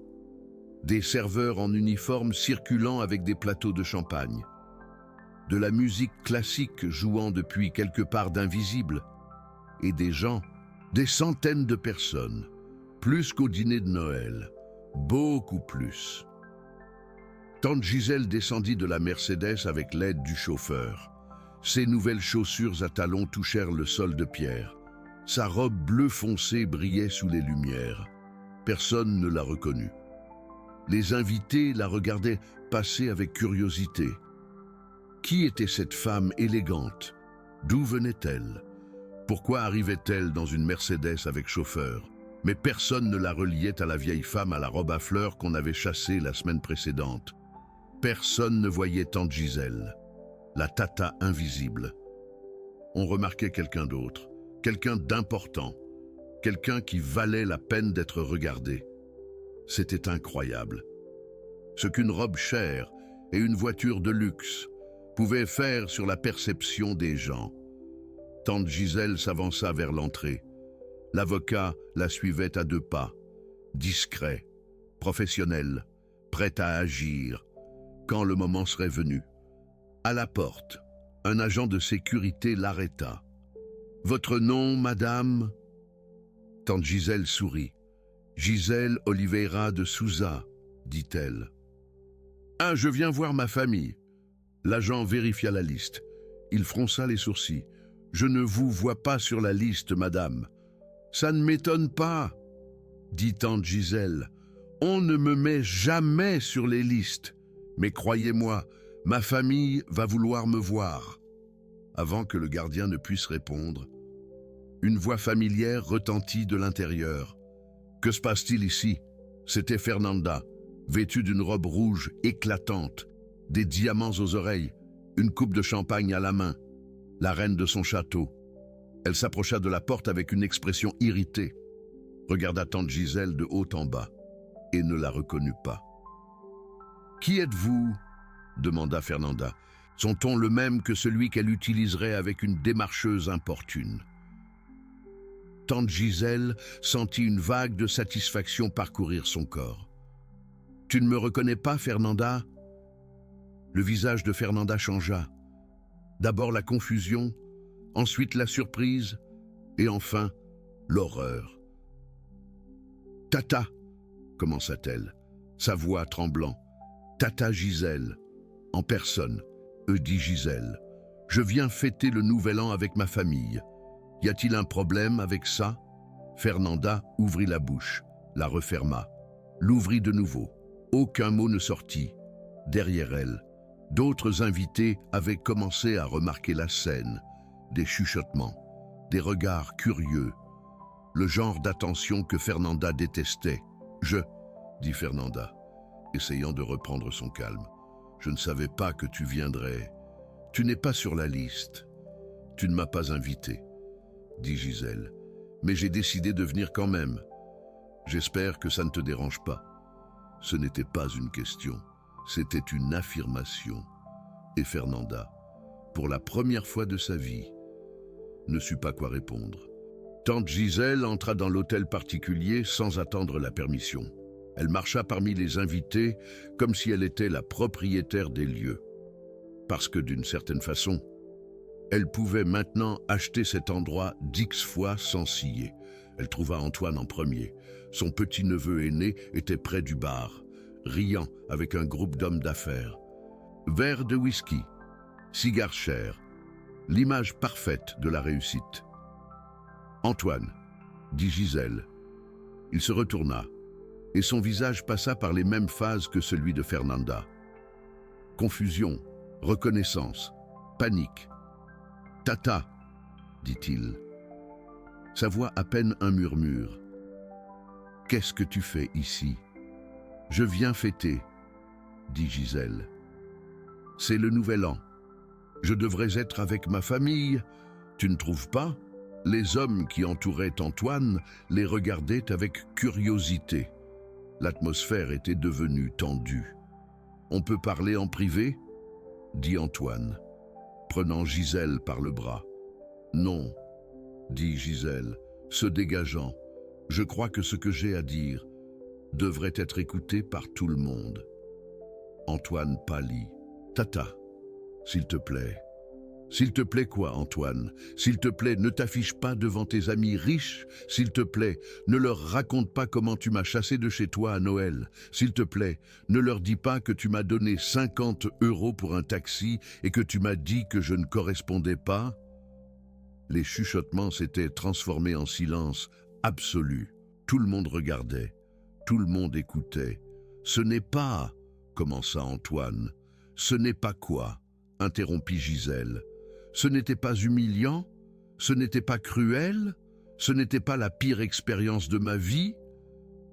des serveurs en uniforme circulant avec des plateaux de champagne, de la musique classique jouant depuis quelque part d'invisible, et des gens, des centaines de personnes, plus qu'au dîner de Noël, beaucoup plus. Tante Gisèle descendit de la Mercedes avec l'aide du chauffeur. Ses nouvelles chaussures à talons touchèrent le sol de pierre. Sa robe bleu foncé brillait sous les lumières. Personne ne la reconnut. Les invités la regardaient passer avec curiosité. Qui était cette femme élégante? D'où venait-elle? Pourquoi arrivait-elle dans une Mercedes avec chauffeur? Mais personne ne la reliait à la vieille femme à la robe à fleurs qu'on avait chassée la semaine précédente. Personne ne voyait tante Gisèle, la tata invisible. On remarquait quelqu'un d'autre, quelqu'un d'important, quelqu'un qui valait la peine d'être regardé. C'était incroyable. Ce qu'une robe chère et une voiture de luxe pouvaient faire sur la perception des gens. Tante Gisèle s'avança vers l'entrée. L'avocat la suivait à 2 pas, discret, professionnel, prêt à agir quand le moment serait venu. À la porte, un agent de sécurité l'arrêta. « Votre nom, madame ?» Tante Gisèle sourit. « Gisèle Oliveira de Souza, dit-elle. »« Ah, je viens voir ma famille. » L'agent vérifia la liste. Il fronça les sourcils. « Je ne vous vois pas sur la liste, madame. »« Ça ne m'étonne pas, » dit tante Gisèle. « On ne me met jamais sur les listes. Mais croyez-moi, ma famille va vouloir me voir. » Avant que le gardien ne puisse répondre, une voix familière retentit de l'intérieur. « Que se passe-t-il ici ?» C'était Fernanda, vêtue d'une robe rouge éclatante, des diamants aux oreilles, une coupe de champagne à la main, la reine de son château. Elle s'approcha de la porte avec une expression irritée, regarda tante Gisèle de haut en bas et ne la reconnut pas. « Qui êtes-vous » demanda Fernanda, son ton le même que celui qu'elle utiliserait avec une démarcheuse importune. Tante Gisèle sentit une vague de satisfaction parcourir son corps. « Tu ne me reconnais pas, Fernanda ?» Le visage de Fernanda changea. D'abord la confusion, ensuite la surprise, et enfin l'horreur. « Tata !» commença-t-elle, sa voix tremblant. Tata Gisèle, en personne, dit Gisèle. Je viens fêter le nouvel an avec ma famille. Y a-t-il un problème avec ça? Fernanda ouvrit la bouche, la referma, l'ouvrit de nouveau. Aucun mot ne sortit. Derrière elle, d'autres invités avaient commencé à remarquer la scène, des chuchotements, des regards curieux, le genre d'attention que Fernanda détestait. Dit Fernanda, essayant de reprendre son calme. Je ne savais pas que tu viendrais. Tu n'es pas sur la liste. Tu ne m'as pas invité, dit Gisèle. Mais j'ai décidé de venir quand même. J'espère que ça ne te dérange pas. Ce n'était pas une question, c'était une affirmation. Et Fernanda, pour la première fois de sa vie, ne sut pas quoi répondre. Tante Gisèle entra dans l'hôtel particulier sans attendre la permission. Elle marcha parmi les invités comme si elle était la propriétaire des lieux. Parce que d'une certaine façon, elle pouvait maintenant acheter cet endroit d'X fois sans scier. Elle trouva Antoine en premier. Son petit-neveu aîné était près du bar, riant avec un groupe d'hommes d'affaires. Verre de whisky, cigare cher, l'image parfaite de la réussite. Antoine, dit Gisèle. Il se retourna, et son visage passa par les mêmes phases que celui de Fernanda. Confusion, reconnaissance, panique. Tata, dit-il. Sa voix à peine un murmure. Qu'est-ce que tu fais ici? Je viens fêter, dit Gisèle. C'est le nouvel an. Je devrais être avec ma famille. Tu ne trouves pas? Les hommes qui entouraient Antoine les regardaient avec curiosité. L'atmosphère était devenue tendue. On peut parler en privé? Dit Antoine, prenant Gisèle par le bras. Non, dit Gisèle, se dégageant. Je crois que ce que j'ai à dire devrait être écouté par tout le monde. Antoine pâlit. Tata, s'il te plaît. S'il te plaît quoi, Antoine? S'il te plaît, ne t'affiche pas devant tes amis riches. S'il te plaît, ne leur raconte pas comment tu m'as chassé de chez toi à Noël. S'il te plaît, ne leur dis pas que tu m'as donné 50 € pour un taxi et que tu m'as dit que je ne correspondais pas. Les chuchotements s'étaient transformés en silence absolu. Tout le monde regardait, tout le monde écoutait. Ce n'est pas, commença Antoine. Ce n'est pas quoi, interrompit Gisèle. Ce n'était pas humiliant? Ce n'était pas cruel? Ce n'était pas la pire expérience de ma vie?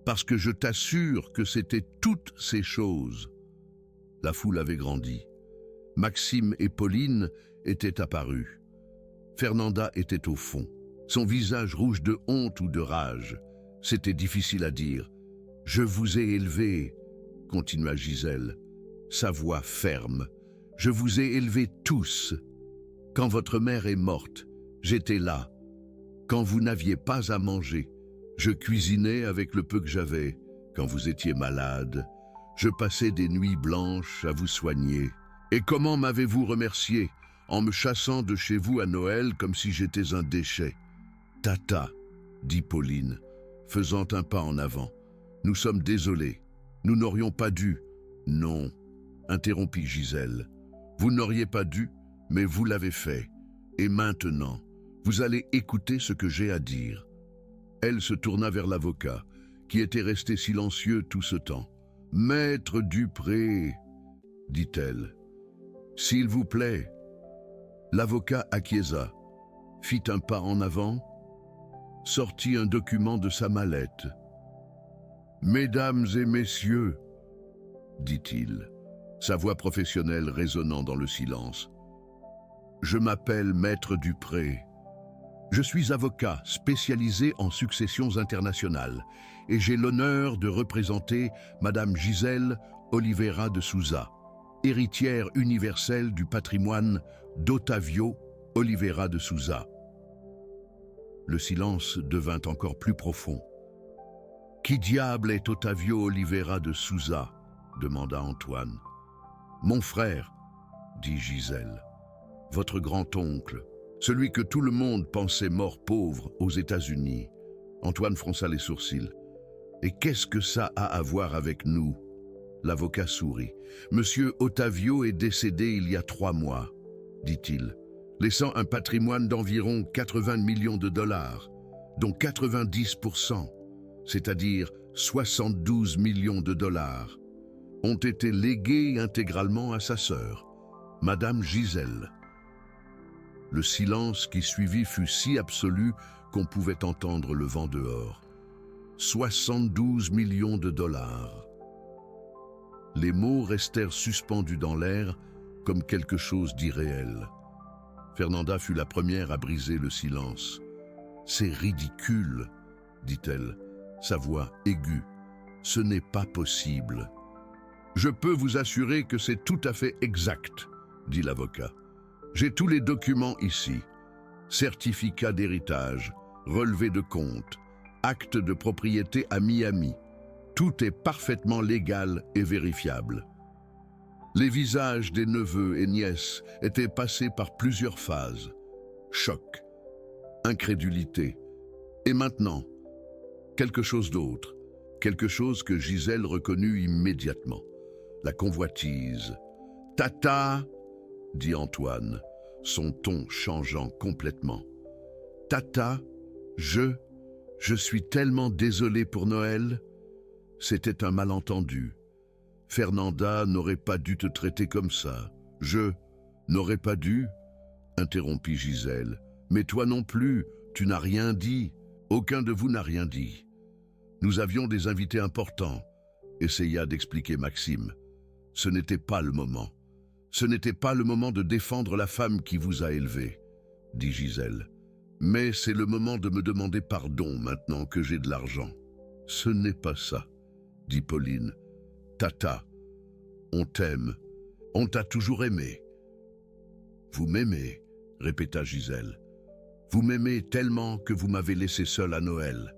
Parce que je t'assure que c'était toutes ces choses. La foule avait grandi. Maxime et Pauline étaient apparus. Fernanda était au fond, son visage rouge de honte ou de rage. C'était difficile à dire. « Je vous ai élevé », continua Gisèle, sa voix ferme. « Je vous ai élevés tous. Quand votre mère est morte, j'étais là. Quand vous n'aviez pas à manger, je cuisinais avec le peu que j'avais. Quand vous étiez malade, je passais des nuits blanches à vous soigner. Et comment m'avez-vous remercié en me chassant de chez vous à Noël comme si j'étais un déchet? Tata, dit Pauline, faisant un pas en avant. Nous sommes désolés. Nous n'aurions pas dû. Non, interrompit Gisèle. Vous n'auriez pas dû, mais vous l'avez fait. Et maintenant, vous allez écouter ce que j'ai à dire. Elle se tourna vers l'avocat, qui était resté silencieux tout ce temps. Maître Dupré, dit-elle. S'il vous plaît. L'avocat acquiesça, fit un pas en avant, sortit un document de sa mallette. Mesdames et messieurs, dit-il, sa voix professionnelle résonnant dans le silence. Je m'appelle Maître Dupré. Je suis avocat spécialisé en successions internationales et j'ai l'honneur de représenter Madame Gisèle Oliveira de Souza, héritière universelle du patrimoine d'Otavio Oliveira de Souza. Le silence devint encore plus profond. « Qui diable est Otavio Oliveira de Souza ?» demanda Antoine. « Mon frère, » dit Gisèle, « votre grand-oncle, celui que tout le monde pensait mort pauvre aux États-Unis. » Antoine fronça les sourcils. « Et qu'est-ce que ça a à voir avec nous ?» L'avocat sourit. Monsieur Ottavio est décédé il y a 3 mois, dit-il, laissant un patrimoine d'environ 80 millions de dollars, dont 90%, c'est-à-dire 72 millions de dollars, ont été légués intégralement à sa sœur, Madame Gisèle. Le silence qui suivit fut si absolu qu'on pouvait entendre le vent dehors. 72 millions de dollars. Les mots restèrent suspendus dans l'air comme quelque chose d'irréel. Fernanda fut la première à briser le silence. « C'est ridicule, » dit-elle, sa voix aiguë. « Ce n'est pas possible. »« Je peux vous assurer que c'est tout à fait exact, » dit l'avocat. « J'ai tous les documents ici. Certificat d'héritage, relevé de compte, acte de propriété à Miami. Tout est parfaitement légal et vérifiable. » Les visages des neveux et nièces étaient passés par plusieurs phases. Choc, incrédulité, et maintenant, quelque chose d'autre, quelque chose que Gisèle reconnut immédiatement. La convoitise. « Tata !» dit Antoine, son ton changeant complètement. « Tata, je suis tellement désolé pour Noël. » C'était un malentendu. Fernanda n'aurait pas dû te traiter comme ça. Je n'aurais pas dû, interrompit Gisèle. Mais toi non plus, tu n'as rien dit. Aucun de vous n'a rien dit. Nous avions des invités importants, essaya d'expliquer Maxime. Ce n'était pas le moment. Ce n'était pas le moment de défendre la femme qui vous a élevé, dit Gisèle. Mais c'est le moment de me demander pardon maintenant que j'ai de l'argent. Ce n'est pas ça, dit Pauline. Tata, on t'aime, on t'a toujours aimé. Vous m'aimez, répéta Gisèle. Vous m'aimez tellement que vous m'avez laissé seul à Noël.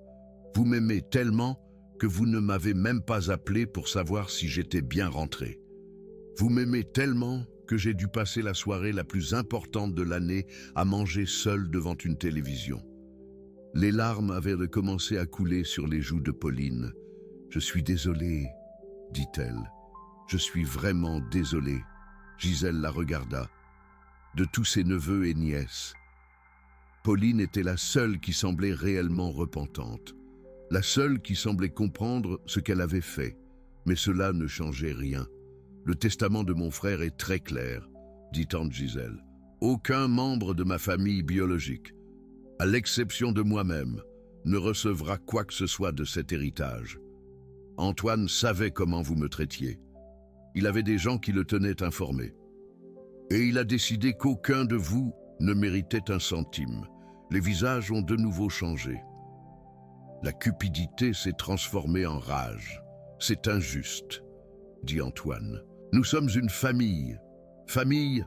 Vous m'aimez tellement que vous ne m'avez même pas appelé pour savoir si j'étais bien rentré. Vous m'aimez tellement que j'ai dû passer la soirée la plus importante de l'année à manger seul devant une télévision. Les larmes avaient recommencé à couler sur les joues de Pauline. Je suis désolée, dit-elle. Je suis vraiment désolée. Gisèle la regarda. De tous ses neveux et nièces, Pauline était la seule qui semblait réellement repentante. La seule qui semblait comprendre ce qu'elle avait fait. Mais cela ne changeait rien. Le testament de mon frère est très clair, dit tante Gisèle. Aucun membre de ma famille biologique, à l'exception de moi-même, ne recevra quoi que ce soit de cet héritage. Antoine savait comment vous me traitiez. Il avait des gens qui le tenaient informé. Et il a décidé qu'aucun de vous ne méritait un centime. Les visages ont de nouveau changé. La cupidité s'est transformée en rage. C'est injuste, dit Antoine. Nous sommes une famille. Famille,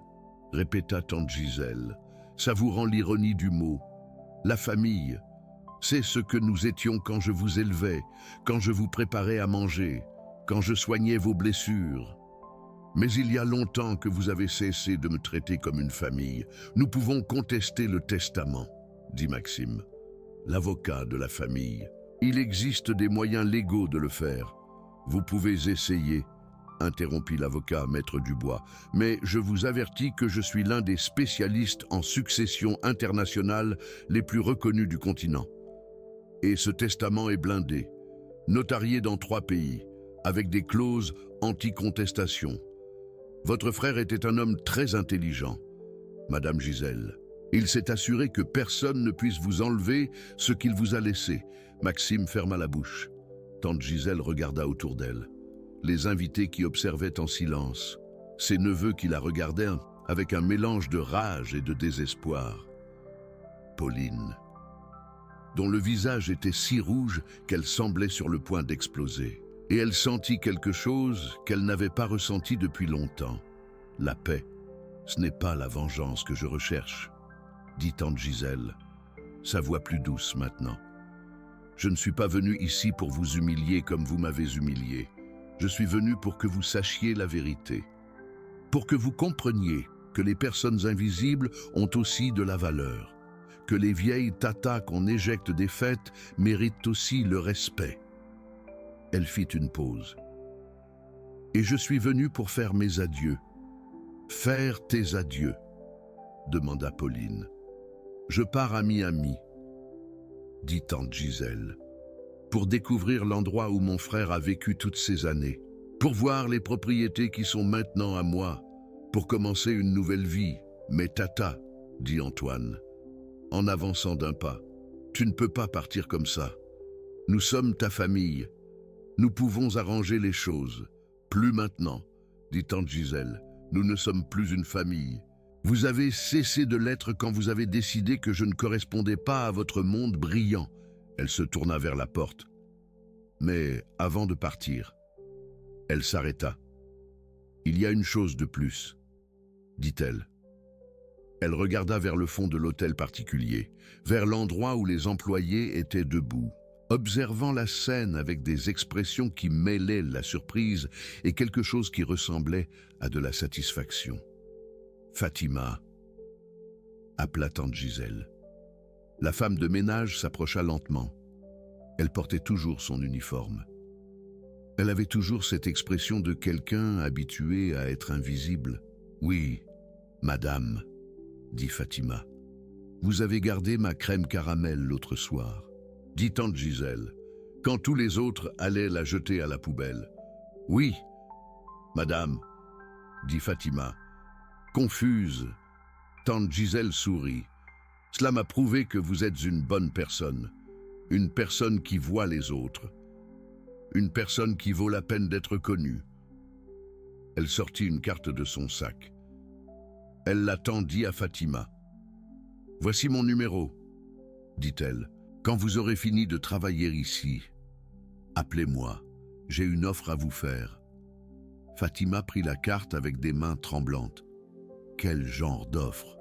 répéta tante Gisèle, savourant l'ironie du mot. La famille, c'est ce que nous étions quand je vous élevais, quand je vous préparais à manger, quand je soignais vos blessures. Mais il y a longtemps que vous avez cessé de me traiter comme une famille. Nous pouvons contester le testament, dit Maxime, l'avocat de la famille. Il existe des moyens légaux de le faire. Vous pouvez essayer, interrompit l'avocat maître Dubois, mais je vous avertis que je suis l'un des spécialistes en succession internationale les plus reconnus du continent. Et ce testament est blindé, notarié dans 3 pays, avec des clauses anti-contestation. Votre frère était un homme très intelligent, Madame Gisèle. Il s'est assuré que personne ne puisse vous enlever ce qu'il vous a laissé. Maxime ferma la bouche. Tante Gisèle regarda autour d'elle. Les invités qui observaient en silence. Ses neveux qui la regardaient avec un mélange de rage et de désespoir. Pauline, dont le visage était si rouge qu'elle semblait sur le point d'exploser. Et elle sentit quelque chose qu'elle n'avait pas ressenti depuis longtemps. La paix. Ce n'est pas la vengeance que je recherche, dit tante Gisèle, sa voix plus douce maintenant. Je ne suis pas venu ici pour vous humilier comme vous m'avez humilié. Je suis venu pour que vous sachiez la vérité. Pour que vous compreniez que les personnes invisibles ont aussi de la valeur. Que les vieilles tatas qu'on éjecte des fêtes méritent aussi le respect. Elle fit une pause. Et je suis venu pour faire mes adieux. Faire tes adieux, demanda Pauline. Je pars à Miami, dit tante Gisèle, pour découvrir l'endroit où mon frère a vécu toutes ces années, pour voir les propriétés qui sont maintenant à moi, pour commencer une nouvelle vie. Mais tata, dit Antoine, en avançant d'un pas, tu ne peux pas partir comme ça. Nous sommes ta famille. Nous pouvons arranger les choses. Plus maintenant, dit tante Gisèle. Nous ne sommes plus une famille. Vous avez cessé de l'être quand vous avez décidé que je ne correspondais pas à votre monde brillant. Elle se tourna vers la porte. Mais avant de partir, elle s'arrêta. Il y a une chose de plus, dit-elle. Elle regarda vers le fond de l'hôtel particulier, vers l'endroit où les employés étaient debout, observant la scène avec des expressions qui mêlaient la surprise et quelque chose qui ressemblait à de la satisfaction. Fatima, appela tante Gisèle. La femme de ménage s'approcha lentement. Elle portait toujours son uniforme. Elle avait toujours cette expression de quelqu'un habitué à être invisible. « Oui, madame, » dit Fatima. « Vous avez gardé ma crème caramel l'autre soir, » dit tante Gisèle, quand tous les autres allaient la jeter à la poubelle. « Oui, madame, » dit Fatima. Confuse, tante Gisèle sourit. « Cela m'a prouvé que vous êtes une bonne personne qui voit les autres, une personne qui vaut la peine d'être connue. » Elle sortit une carte de son sac. Elle la tendit à Fatima. « Voici mon numéro, » dit-elle. « Quand vous aurez fini de travailler ici, appelez-moi, j'ai une offre à vous faire. » Fatima prit la carte avec des mains tremblantes. « Quel genre d'offre ?»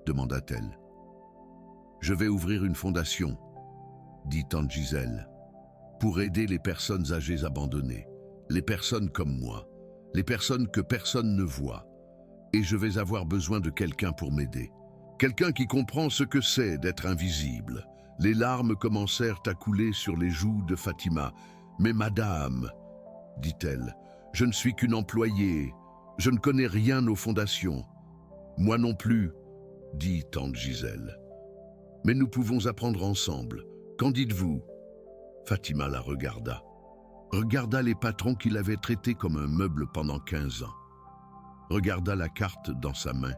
demanda-t-elle. « Je vais ouvrir une fondation, » dit tante Gisèle, « pour aider les personnes âgées abandonnées, les personnes comme moi, les personnes que personne ne voit. Et je vais avoir besoin de quelqu'un pour m'aider. Quelqu'un qui comprend ce que c'est d'être invisible. » Les larmes commencèrent à couler sur les joues de Fatima. « Mais madame, » dit-elle, « je ne suis qu'une employée. Je ne connais rien aux fondations. »« Moi non plus, » dit tante Gisèle. « Mais nous pouvons apprendre ensemble. Qu'en dites-vous » Fatima la regarda. Regarda les patrons qui l'avaient traité comme un meuble pendant 15 ans. Regarda la carte dans sa main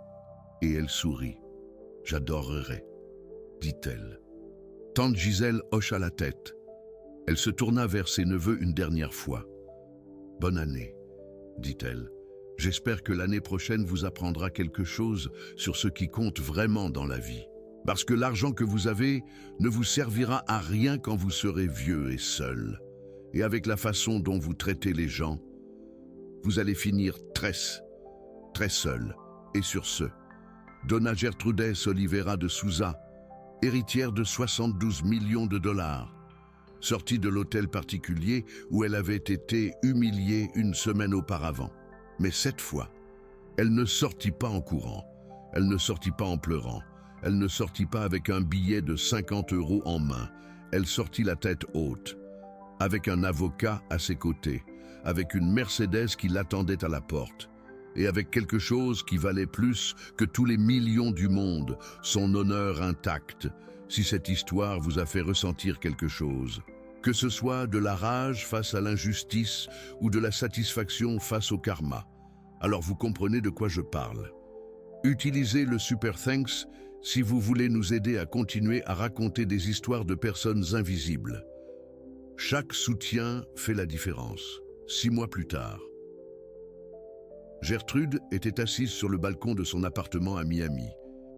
et elle sourit. « J'adorerais, » dit-elle. Tante Gisèle hocha la tête. Elle se tourna vers ses neveux une dernière fois. « Bonne année, » dit-elle. « J'espère que l'année prochaine vous apprendra quelque chose sur ce qui compte vraiment dans la vie. Parce que l'argent que vous avez ne vous servira à rien quand vous serez vieux et seul. Et avec la façon dont vous traitez les gens, vous allez finir très seul. Et sur ce, Donna Gertrudez Oliveira de Souza, héritière de 72 millions de dollars, sortie de l'hôtel particulier où elle avait été humiliée une semaine auparavant. Mais cette fois, elle ne sortit pas en courant, elle ne sortit pas en pleurant, elle ne sortit pas avec un billet de 50 € en main, elle sortit la tête haute, avec un avocat à ses côtés, avec une Mercedes qui l'attendait à la porte, et avec quelque chose qui valait plus que tous les millions du monde, son honneur intact, si cette histoire vous a fait ressentir quelque chose. Que ce soit de la rage face à l'injustice ou de la satisfaction face au karma. Alors vous comprenez de quoi je parle. Utilisez le Super Thanks si vous voulez nous aider à continuer à raconter des histoires de personnes invisibles. Chaque soutien fait la différence. 6 mois plus tard. Gertrude était assise sur le balcon de son appartement à Miami.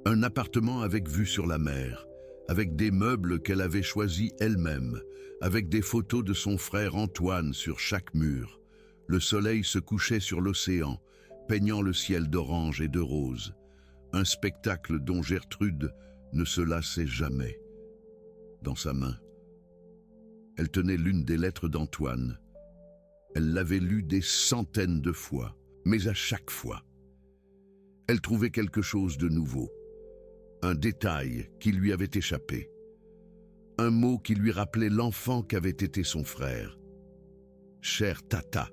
Un appartement avec vue sur la mer, avec des meubles qu'elle avait choisis elle-même, avec des photos de son frère Antoine sur chaque mur. Le soleil se couchait sur l'océan, peignant le ciel d'orange et de rose. Un spectacle dont Gertrude ne se lassait jamais. Dans sa main, elle tenait l'une des lettres d'Antoine. Elle l'avait lue des centaines de fois. Mais à chaque fois, elle trouvait quelque chose de nouveau, un détail qui lui avait échappé, un mot qui lui rappelait l'enfant qu'avait été son frère. « Chère Tata »,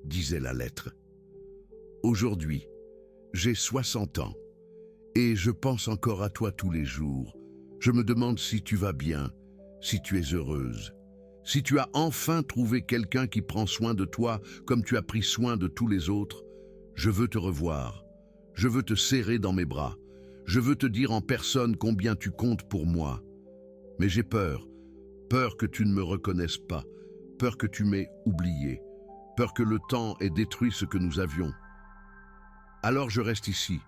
disait la lettre. Aujourd'hui, j'ai 60 ans et je pense encore à toi tous les jours. Je me demande si tu vas bien, si tu es heureuse, si tu as enfin trouvé quelqu'un qui prend soin de toi comme tu as pris soin de tous les autres. Je veux te revoir, je veux te serrer dans mes bras, je veux te dire en personne combien tu comptes pour moi. Mais j'ai peur, peur que tu ne me reconnaisses pas, peur que tu m'aies oublié, peur que le temps ait détruit ce que nous avions. Alors je reste ici,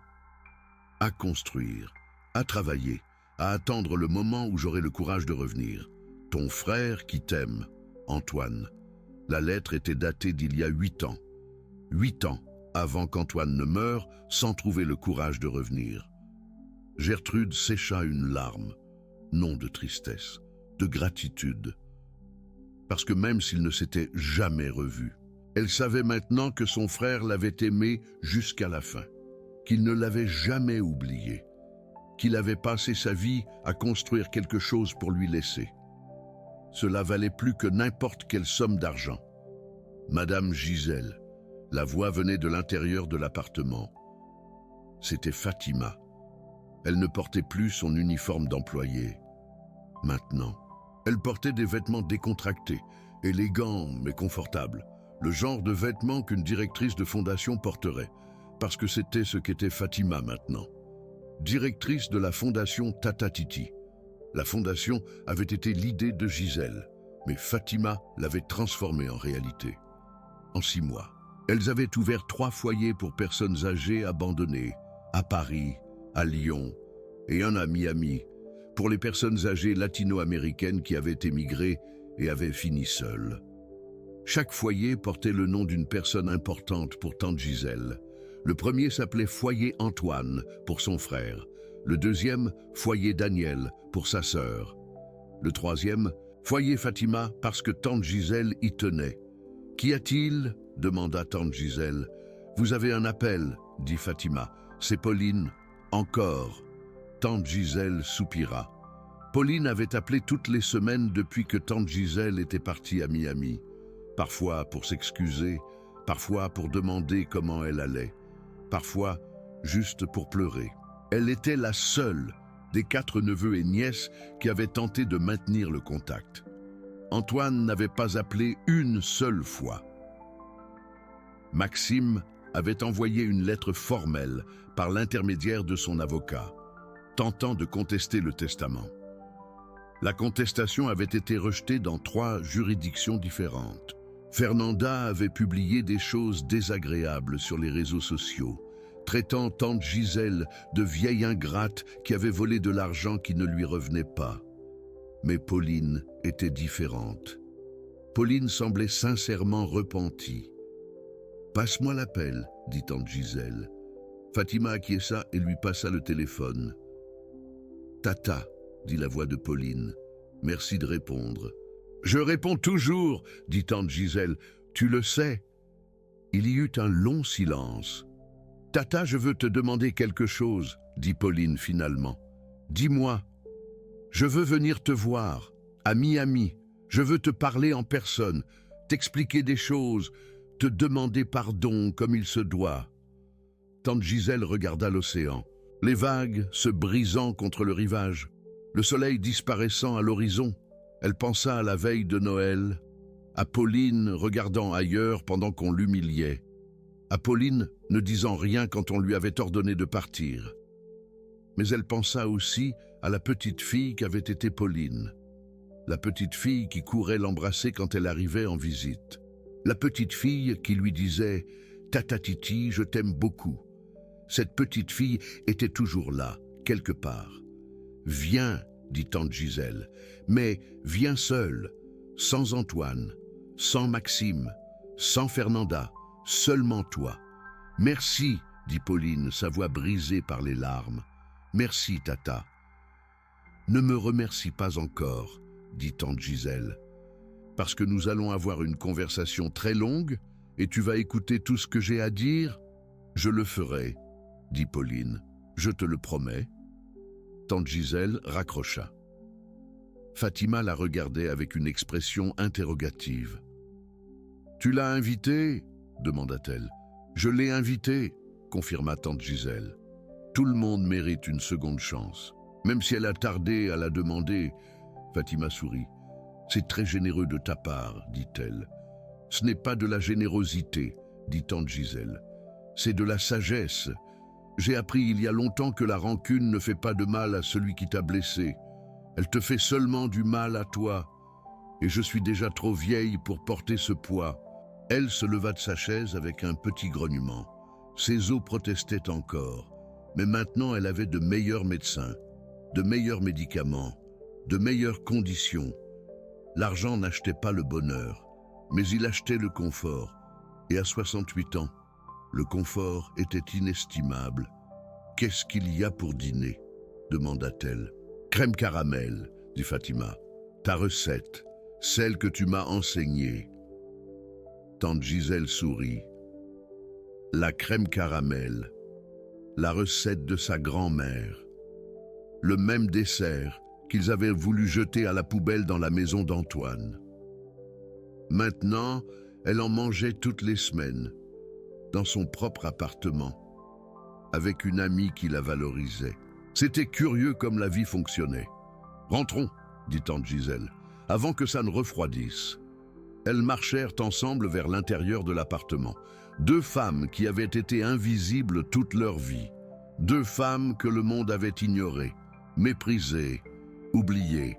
à construire, à travailler, à attendre le moment où j'aurai le courage de revenir. Ton frère qui t'aime, Antoine. La lettre était datée d'il y a 8 ans. 8 ans avant qu'Antoine ne meure sans trouver le courage de revenir. Gertrude sécha une larme, non de tristesse, de gratitude. Parce que même s'ils ne s'étaient jamais revus, elle savait maintenant que son frère l'avait aimée jusqu'à la fin, qu'il ne l'avait jamais oublié, qu'il avait passé sa vie à construire quelque chose pour lui laisser. Cela valait plus que n'importe quelle somme d'argent. Madame Gisèle, la voix venait de l'intérieur de l'appartement. C'était Fatima. Elle ne portait plus son uniforme d'employée. Maintenant, elle portait des vêtements décontractés, élégants mais confortables, le genre de vêtements qu'une directrice de fondation porterait, parce que c'était ce qu'était Fatima maintenant. Directrice de la fondation Tata Titi. La fondation avait été l'idée de Gisèle, mais Fatima l'avait transformée en réalité. En 6 mois, elles avaient ouvert 3 foyers pour personnes âgées abandonnées, à Paris, à Lyon et un à Miami, pour les personnes âgées latino-américaines qui avaient émigré et avaient fini seules. Chaque foyer portait le nom d'une personne importante pour tante Gisèle. Le premier s'appelait Foyer Antoine pour son frère. Le deuxième, Foyer Daniel pour sa sœur. Le troisième, Foyer Fatima parce que tante Gisèle y tenait. « Qu'y a-t-il » demanda tante Gisèle. « Vous avez un appel » dit Fatima. « C'est Pauline. Encore. » Tante Gisèle soupira. Pauline avait appelé toutes les semaines depuis que tante Gisèle était partie à Miami. Parfois pour s'excuser, parfois pour demander comment elle allait, parfois juste pour pleurer. Elle était la seule des 4 neveux et nièces qui avaient tenté de maintenir le contact. Antoine n'avait pas appelé une seule fois. Maxime avait envoyé une lettre formelle par l'intermédiaire de son avocat, tentant de contester le testament. La contestation avait été rejetée dans 3 juridictions différentes. Fernanda avait publié des choses désagréables sur les réseaux sociaux, traitant tante Gisèle de vieille ingrate qui avait volé de l'argent qui ne lui revenait pas. Mais Pauline était différente. Pauline semblait sincèrement repentie. « Passe-moi l'appel, dit tante Gisèle. Fatima acquiesça et lui passa le téléphone. « Tata, dit la voix de Pauline. Merci de répondre. »« Je réponds toujours, dit tante Gisèle. Tu le sais. » Il y eut un long silence. « Tata, je veux te demander quelque chose, dit Pauline finalement. Dis-moi. Je veux venir te voir, à Miami. Je veux te parler en personne, t'expliquer des choses, te demander pardon comme il se doit. » Tante Gisèle regarda l'océan, les vagues se brisant contre le rivage, le soleil disparaissant à l'horizon. Elle pensa à la veille de Noël, à Pauline regardant ailleurs pendant qu'on l'humiliait, à Pauline ne disant rien quand on lui avait ordonné de partir. Mais elle pensa aussi à la petite fille qu'avait été Pauline, la petite fille qui courait l'embrasser quand elle arrivait en visite, la petite fille qui lui disait « Tata Titi, je t'aime beaucoup ». Cette petite fille était toujours là, quelque part. « Viens », dit tante Gisèle, « mais viens seule, sans Antoine, sans Maxime, sans Fernanda, seulement toi. »« Merci », dit Pauline, sa voix brisée par les larmes. « Merci, Tata. »« Ne me remercie pas encore, » dit tante Gisèle, « parce que nous allons avoir une conversation très longue et tu vas écouter tout ce que j'ai à dire. »« Je le ferai, » dit Pauline, « je te le promets. » Tante Gisèle raccrocha. Fatima la regardait avec une expression interrogative. « Tu l'as invité ?» demanda-t-elle. Je l'ai invitée, confirma tante Gisèle. Tout le monde mérite une seconde chance. Même si elle a tardé à la demander, Fatima sourit. C'est très généreux de ta part, dit-elle. Ce n'est pas de la générosité, dit tante Gisèle. C'est de la sagesse. J'ai appris il y a longtemps que la rancune ne fait pas de mal à celui qui t'a blessé. Elle te fait seulement du mal à toi. Et je suis déjà trop vieille pour porter ce poids. Elle se leva de sa chaise avec un petit grognement. Ses os protestaient encore, mais maintenant elle avait de meilleurs médecins, de meilleurs médicaments, de meilleures conditions. L'argent n'achetait pas le bonheur, mais il achetait le confort. Et à 68 ans, le confort était inestimable. « Qu'est-ce qu'il y a pour dîner ?» demanda-t-elle. « Crème caramel, dit Fatima. Ta recette, celle que tu m'as enseignée. » Tante Gisèle sourit. La crème caramel, la recette de sa grand-mère. Le même dessert qu'ils avaient voulu jeter à la poubelle dans la maison d'Antoine. Maintenant, elle en mangeait toutes les semaines, dans son propre appartement, avec une amie qui la valorisait. C'était curieux comme la vie fonctionnait. « Rentrons, » dit tante Gisèle, avant que ça ne refroidisse. Elles marchèrent ensemble vers l'intérieur de l'appartement. Deux femmes qui avaient été invisibles toute leur vie. Deux femmes que le monde avait ignorées, méprisées, oubliées,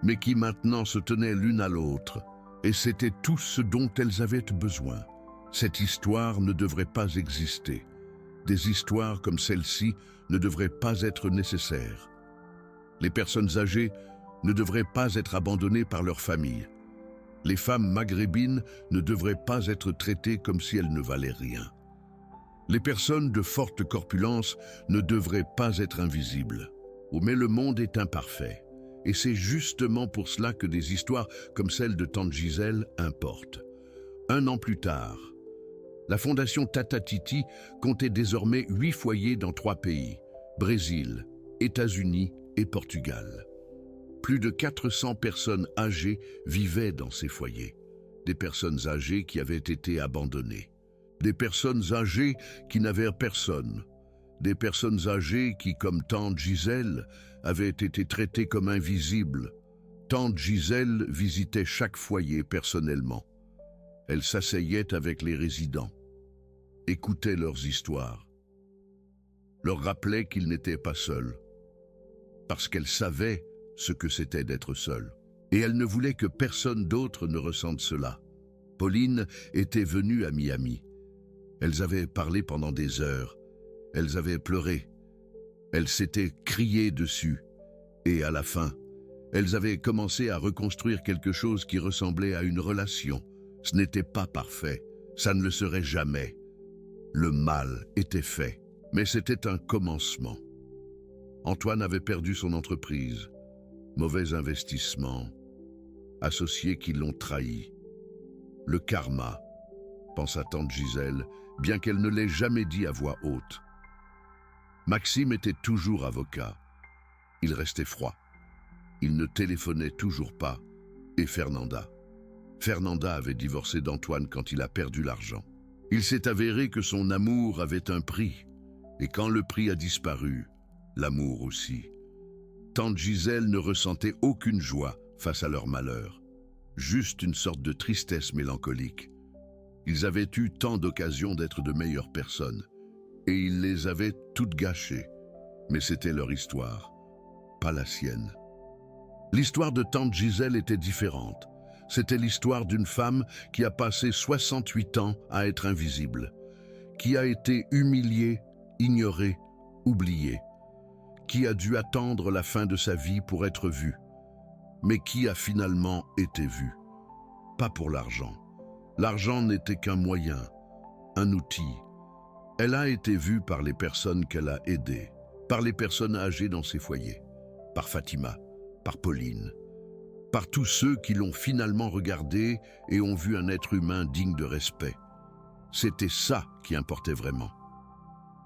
mais qui maintenant se tenaient l'une à l'autre. Et c'était tout ce dont elles avaient besoin. Cette histoire ne devrait pas exister. Des histoires comme celle-ci ne devraient pas être nécessaires. Les personnes âgées ne devraient pas être abandonnées par leur famille. Les femmes maghrébines ne devraient pas être traitées comme si elles ne valaient rien. Les personnes de forte corpulence ne devraient pas être invisibles. Mais le monde est imparfait. Et c'est justement pour cela que des histoires comme celle de tante Gisèle importent. 1 an plus tard, la fondation Tata Titi comptait désormais 8 foyers dans 3 pays, Brésil, États-Unis et Portugal. Plus de 400 personnes âgées vivaient dans ces foyers. Des personnes âgées qui avaient été abandonnées. Des personnes âgées qui n'avaient personne. Des personnes âgées qui, comme tante Gisèle, avaient été traitées comme invisibles. Tante Gisèle visitait chaque foyer personnellement. Elle s'asseyait avec les résidents, écoutait leurs histoires, leur rappelait qu'ils n'étaient pas seuls, parce qu'elle savait ce que c'était d'être seule. Et elle ne voulait que personne d'autre ne ressente cela. Pauline était venue à Miami. Elles avaient parlé pendant des heures. Elles avaient pleuré. Elles s'étaient criées dessus. Et à la fin, elles avaient commencé à reconstruire quelque chose qui ressemblait à une relation. Ce n'était pas parfait. Ça ne le serait jamais. Le mal était fait. Mais c'était un commencement. Antoine avait perdu son entreprise. Mauvais investissement, associés qui l'ont trahi. Le karma, pensa tante Gisèle, bien qu'elle ne l'ait jamais dit à voix haute. Maxime était toujours avocat. Il restait froid. Il ne téléphonait toujours pas. Et Fernanda. Fernanda avait divorcé d'Antoine quand il a perdu l'argent. Il s'est avéré que son amour avait un prix. Et quand le prix a disparu, l'amour aussi. Tante Gisèle ne ressentait aucune joie face à leur malheur, juste une sorte de tristesse mélancolique. Ils avaient eu tant d'occasions d'être de meilleures personnes, et ils les avaient toutes gâchées. Mais c'était leur histoire, pas la sienne. L'histoire de tante Gisèle était différente. C'était l'histoire d'une femme qui a passé 68 ans à être invisible, qui a été humiliée, ignorée, oubliée, qui a dû attendre la fin de sa vie pour être vue, mais qui a finalement été vue. Pas pour l'argent. L'argent n'était qu'un moyen, un outil. Elle a été vue par les personnes qu'elle a aidées, par les personnes âgées dans ses foyers, par Fatima, par Pauline, par tous ceux qui l'ont finalement regardée et ont vu un être humain digne de respect. C'était ça qui importait vraiment.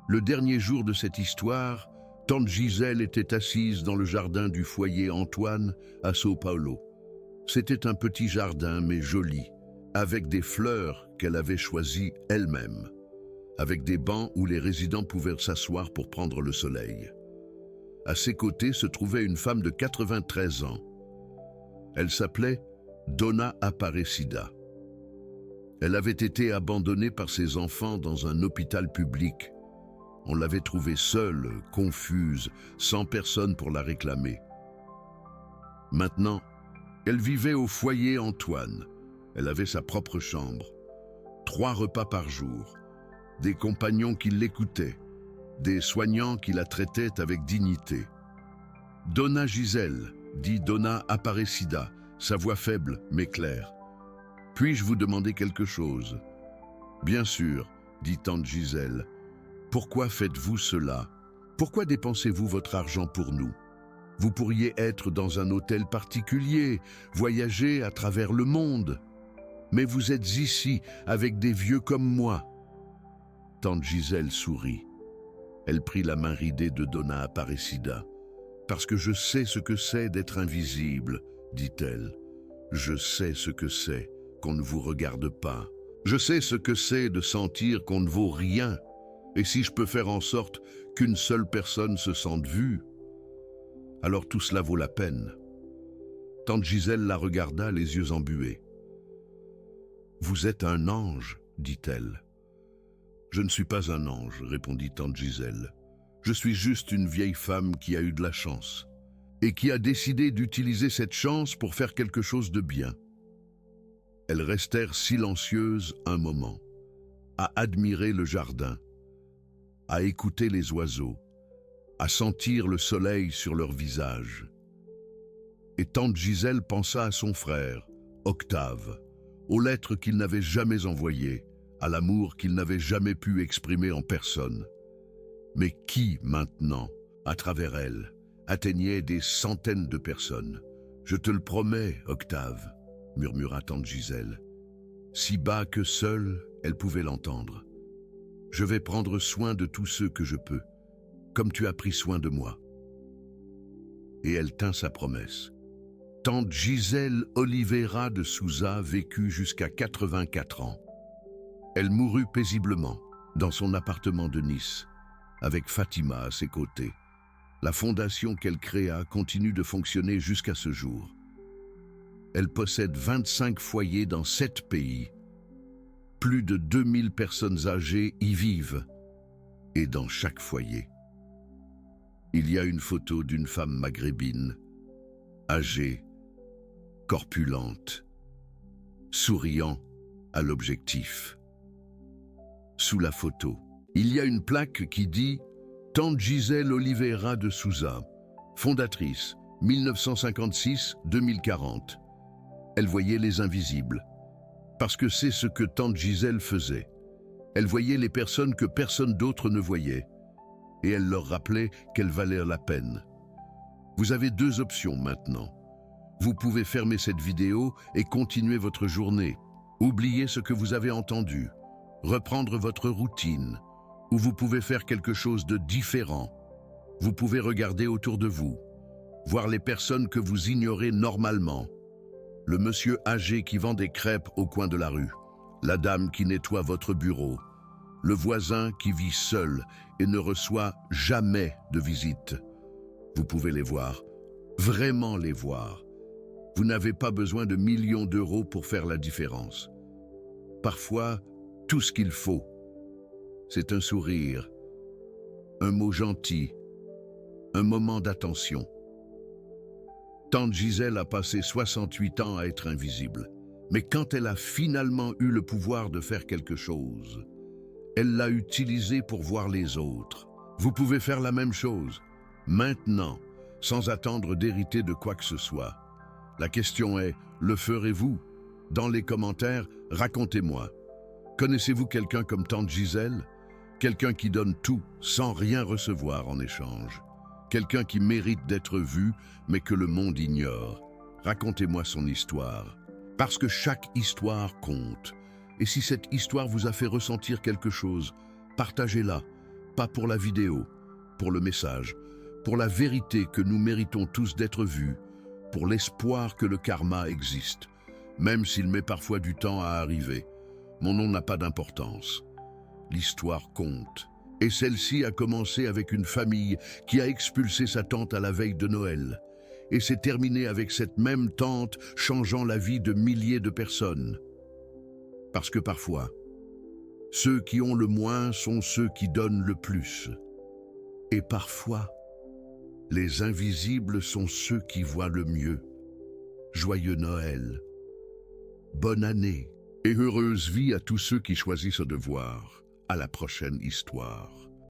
Le dernier jour de cette histoire, tante Gisèle était assise dans le jardin du foyer Antoine à São Paulo. C'était un petit jardin mais joli, avec des fleurs qu'elle avait choisi elle-même, avec des bancs où les résidents pouvaient s'asseoir pour prendre le soleil. À ses côtés se trouvait une femme de 93 ans. Elle s'appelait Donna Aparecida. Elle avait été abandonnée par ses enfants dans un hôpital public. On l'avait trouvée seule, confuse, sans personne pour la réclamer. Maintenant, elle vivait au foyer Antoine. Elle avait sa propre chambre, 3 repas par jour, des compagnons qui l'écoutaient, des soignants qui la traitaient avec dignité. Donna Gisèle, dit Donna Aparecida, sa voix faible mais claire. Puis-je vous demander quelque chose? Bien sûr, dit tante Gisèle. Pourquoi faites-vous cela? Pourquoi dépensez-vous votre argent pour nous? Vous pourriez être dans un hôtel particulier, voyager à travers le monde. Mais vous êtes ici avec des vieux comme moi. Tante Gisèle sourit. Elle prit la main ridée de Donna Aparecida. Parce que je sais ce que c'est d'être invisible, dit-elle. Je sais ce que c'est qu'on ne vous regarde pas. Je sais ce que c'est de sentir qu'on ne vaut rien. Et si je peux faire en sorte qu'une seule personne se sente vue, alors tout cela vaut la peine. Tante Gisèle la regarda, les yeux embués. Vous êtes un ange, dit-elle. Je ne suis pas un ange, répondit tante Gisèle. Je suis juste une vieille femme qui a eu de la chance et qui a décidé d'utiliser cette chance pour faire quelque chose de bien. Elles restèrent silencieuses un moment, à admirer le jardin, à écouter les oiseaux, à sentir le soleil sur leur visage. Et tante Gisèle pensa à son frère, Octave, aux lettres qu'il n'avait jamais envoyées, à l'amour qu'il n'avait jamais pu exprimer en personne. Mais qui, maintenant, à travers elle, atteignait des centaines de personnes? Je te le promets, Octave, murmura tante Gisèle, si bas que seule elle pouvait l'entendre. Je vais prendre soin de tous ceux que je peux, comme tu as pris soin de moi. Et elle tint sa promesse. Tante Gisèle Oliveira de Souza vécut jusqu'à 84 ans. Elle mourut paisiblement dans son appartement de Nice, avec Fatima à ses côtés. La fondation qu'elle créa continue de fonctionner jusqu'à ce jour. Elle possède 25 foyers dans 7 pays. Plus de 2000 personnes âgées y vivent, et dans chaque foyer, il y a une photo d'une femme maghrébine, âgée, corpulente, souriant à l'objectif. Sous la photo, il y a une plaque qui dit « Tante Gisèle Oliveira de Souza, fondatrice, 1956-2040 ». Elle voyait les invisibles, parce que c'est ce que tante Gisèle faisait. Elle voyait les personnes que personne d'autre ne voyait, et elle leur rappelait qu'elles valaient la peine. Vous avez 2 options maintenant. Vous pouvez fermer cette vidéo et continuer votre journée, oublier ce que vous avez entendu, reprendre votre routine, ou vous pouvez faire quelque chose de différent. Vous pouvez regarder autour de vous, voir les personnes que vous ignorez normalement. Le monsieur âgé qui vend des crêpes au coin de la rue, la dame qui nettoie votre bureau, le voisin qui vit seul et ne reçoit jamais de visite. Vous pouvez les voir, vraiment les voir. Vous n'avez pas besoin de millions d'euros pour faire la différence. Parfois, tout ce qu'il faut, c'est un sourire, un mot gentil, un moment d'attention. Tante Gisèle a passé 68 ans à être invisible, mais quand elle a finalement eu le pouvoir de faire quelque chose, elle l'a utilisé pour voir les autres. Vous pouvez faire la même chose, maintenant, sans attendre d'hériter de quoi que ce soit. La question est, le ferez-vous? Dans les commentaires, racontez-moi. Connaissez-vous quelqu'un comme tante Gisèle? Quelqu'un qui donne tout sans rien recevoir en échange. Quelqu'un qui mérite d'être vu, mais que le monde ignore. Racontez-moi son histoire. Parce que chaque histoire compte. Et si cette histoire vous a fait ressentir quelque chose, partagez-la. Pas pour la vidéo, pour le message, pour la vérité que nous méritons tous d'être vus, pour l'espoir que le karma existe, même s'il met parfois du temps à arriver. Mon nom n'a pas d'importance. L'histoire compte. Et celle-ci a commencé avec une famille qui a expulsé sa tante à la veille de Noël. Et s'est terminée avec cette même tante changeant la vie de milliers de personnes. Parce que parfois, ceux qui ont le moins sont ceux qui donnent le plus. Et parfois, les invisibles sont ceux qui voient le mieux. Joyeux Noël. Bonne année et heureuse vie à tous ceux qui choisissent ce devoir. À la prochaine histoire.